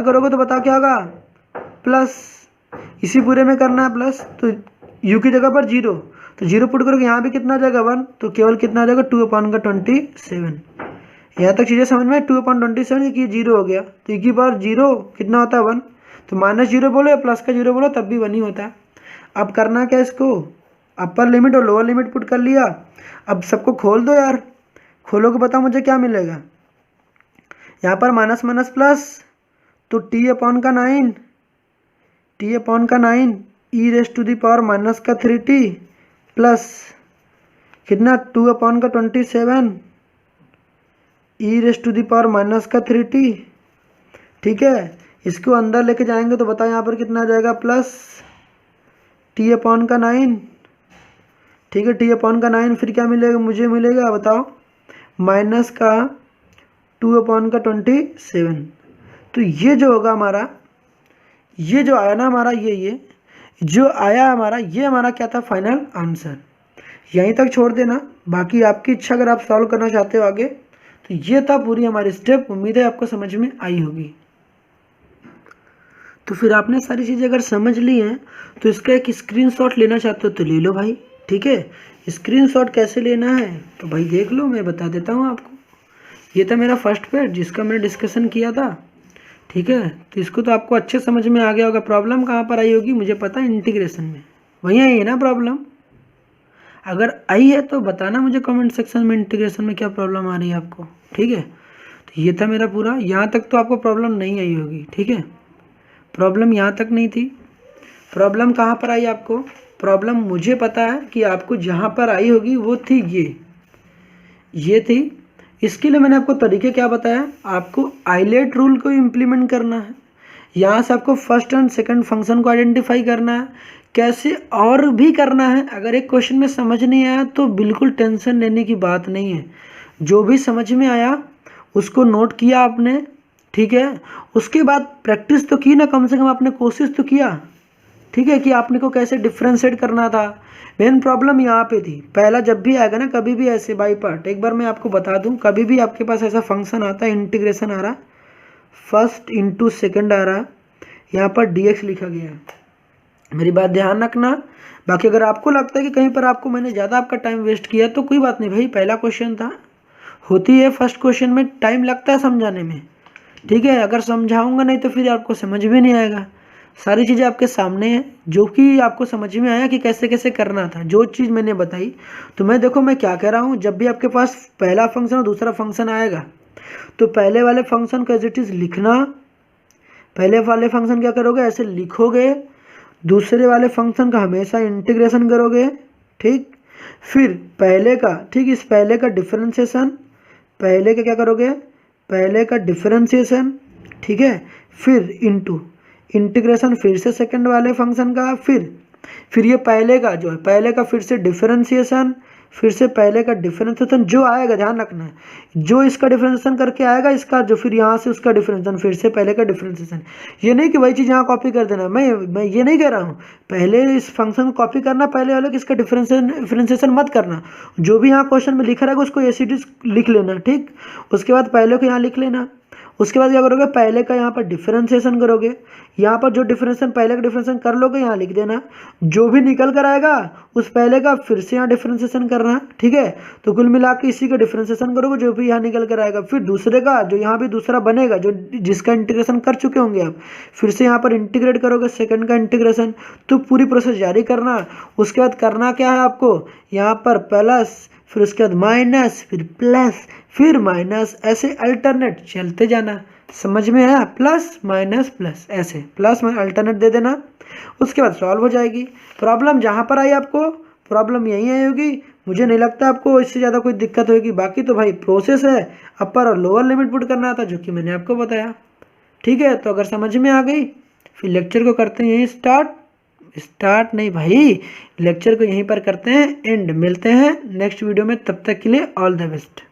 करोगे तो बताओ क्या होगा, प्लस, इसी पूरे में करना है प्लस, तो u की जगह पर 0, तो 0 पुट करोगे, यहाँ भी कितना आ जाएगा 1, तो केवल कितना आ जाएगा 2 अपॉन का 27। यहाँ तक चीज़ें समझ में, 2 अपॉन 27 कि 0 हो गया, तो e की पावर 0 कितना होता है 1, तो माइनस 0 बोलो या प्लस का 0 बोलो तब भी 1 ही होता है। अब करना क्या, इसको अपर लिमिट और लोअर लिमिट पुट कर लिया, अब सबको खोल दो यार, खोलोगे बताओ मुझे क्या मिलेगा, यहाँ पर माइनस माइनस प्लस, तो t अपॉन का 9 e raise to the power minus का 3t प्लस कितना 2 अपॉन का 27 e raise to the power minus का 3t। ठीक है, इसको अंदर लेके जाएंगे तो बताओ यहाँ पर कितना आ जाएगा, प्लस t अपॉन का 9। ठीक है, t अपॉन का 9, फिर क्या मिलेगा, मुझे मिलेगा बताओ माइनस का 2 अपॉन का 27। तो ये जो होगा हमारा, ये जो आया ना हमारा, ये जो आया हमारा, ये हमारा क्या था फाइनल आंसर। यहीं तक छोड़ देना, बाकी आपकी इच्छा, अगर आप सॉल्व करना चाहते हो आगे, तो ये था पूरी हमारी स्टेप। उम्मीद है आपको समझ में आई होगी। तो फिर आपने सारी चीज़ें अगर समझ ली हैं तो इसका एक स्क्रीनशॉट लेना चाहते हो तो ले लो भाई। ठीक है, स्क्रीनशॉट कैसे लेना है तो भाई देख लो, मैं बता देता हूँ आपको। ये था मेरा फर्स्ट पेज जिसका मैंने डिस्कशन किया था। ठीक है, तो इसको तो आपको अच्छे समझ में आ गया होगा। प्रॉब्लम कहाँ पर आई होगी मुझे पता है, इंटीग्रेशन में वहीं आई है ना प्रॉब्लम। अगर आई है तो बताना मुझे कमेंट सेक्शन में इंटीग्रेशन में क्या प्रॉब्लम आ रही है आपको। ठीक है, तो ये था मेरा पूरा, यहाँ तक तो आपको प्रॉब्लम नहीं आई होगी। ठीक है, प्रॉब्लम यहाँ तक नहीं थी। प्रॉब्लम कहाँ पर आई आपको, प्रॉब्लम मुझे पता है कि आपको जहाँ पर आई होगी वो थी ये थी। इसके लिए मैंने आपको तरीके क्या बताया, आपको आइलेट रूल को इम्प्लीमेंट करना है। यहाँ से आपको फर्स्ट एंड सेकंड फंक्शन को आइडेंटिफाई करना है, कैसे और भी करना है। अगर एक क्वेश्चन में समझ नहीं आया तो बिल्कुल टेंशन लेने की बात नहीं है। जो भी समझ में आया उसको नोट किया आपने। ठीक है, उसके बाद प्रैक्टिस तो की ना, कम से कम आपने कोशिश तो किया। ठीक है, कि आपने को कैसे डिफ्रेंशिएट करना था। मेन प्रॉब्लम यहाँ पे थी। पहला जब भी आएगा ना कभी भी ऐसे बाई पार्ट, एक बार मैं आपको बता दूं, कभी भी आपके पास ऐसा फंक्शन आता है, इंटीग्रेशन आ रहा, फर्स्ट इंटू सेकेंड आ रहा, यहाँ पर dx लिखा गया है, मेरी बात ध्यान रखना। बाकी अगर आपको लगता है कि कहीं पर आपको मैंने ज़्यादा आपका टाइम वेस्ट किया तो कोई बात नहीं भाई, पहला क्वेश्चन था, होती है फर्स्ट क्वेश्चन में टाइम लगता है समझाने में। ठीक है, अगर समझाऊंगा नहीं तो फिर आपको समझ में नहीं आएगा। सारी चीज़ें आपके सामने हैं, जो कि आपको समझ में आया कि कैसे कैसे करना था, जो चीज़ मैंने बताई। तो मैं देखो मैं क्या कह रहा हूँ, जब भी आपके पास पहला फंक्शन और दूसरा फंक्शन आएगा तो पहले वाले फंक्शन को एज इट इज़ लिखना, पहले वाले फंक्शन क्या करोगे ऐसे लिखोगे, दूसरे वाले फंक्शन का हमेशा इंटीग्रेशन करोगे। ठीक, फिर पहले का, ठीक, इस पहले का डिफरेंशिएशन, पहले का क्या करोगे, पहले का डिफरेंशिएशन। ठीक है, फिर इनटू इंटीग्रेशन फिर से सेकंड वाले फंक्शन का, फिर ये पहले का जो है, पहले का फिर से डिफरेंशिएशन, फिर से पहले का डिफरेंशिएशन जो आएगा, ध्यान रखना है, जो इसका डिफरेंशिएशन करके आएगा इसका, जो फिर यहाँ से उसका डिफरेंशिएशन, फिर से पहले का डिफरेंशिएशन। ये नहीं कि वही चीज़ यहाँ कॉपी कर देना, मैं ये नहीं कह रहा हूँ। पहले इस फंक्शन को कॉपी करना, पहले वाले इसका डिफरेंशिएशन मत करना। जो भी यहाँ क्वेश्चन में लिखा रहेगा उसको एसिडिस लिख लेना। ठीक, उसके बाद पहले को यहाँ लिख लेना। उसके बाद क्या करोगे, पहले का यहाँ पर डिफरेंशिएशन करोगे, यहाँ पर जो डिफरेंशिएशन पहले का डिफरेंशिएशन कर लोगे यहाँ लिख देना, जो भी निकल कर आएगा उस पहले का फिर से यहाँ डिफरेंशिएशन करना। ठीक है, तो कुल मिला के इसी का डिफरेंशिएशन करोगे जो भी यहाँ निकल कर आएगा, फिर दूसरे का जो यहाँ भी दूसरा बनेगा, जो जिसका इंटीग्रेशन कर चुके होंगे आप, फिर से यहाँ पर इंटीग्रेट करोगे सेकंड का इंटीग्रेशन। तो पूरी प्रोसेस जारी करना। उसके बाद करना क्या है आपको, यहाँ पर प्लस, फिर उसके बाद माइनस, फिर प्लस, फिर माइनस, ऐसे अल्टरनेट चलते जाना। समझ में आया, प्लस माइनस प्लस, ऐसे प्लस में अल्टरनेट दे देना। उसके बाद सॉल्व हो जाएगी प्रॉब्लम। जहाँ पर आई आपको प्रॉब्लम यहीं आई होगी, मुझे नहीं लगता आपको इससे ज़्यादा कोई दिक्कत होगी। बाकी तो भाई प्रोसेस है, अपर और लोअर लिमिट पुट करना था, जो कि मैंने आपको बताया। ठीक है, तो अगर समझ में आ गई फिर लेक्चर को करते हैं यहीं स्टार्ट नहीं भाई, लेक्चर को यहीं पर करते हैं एंड। मिलते हैं नेक्स्ट वीडियो में, तब तक के लिए ऑल द बेस्ट।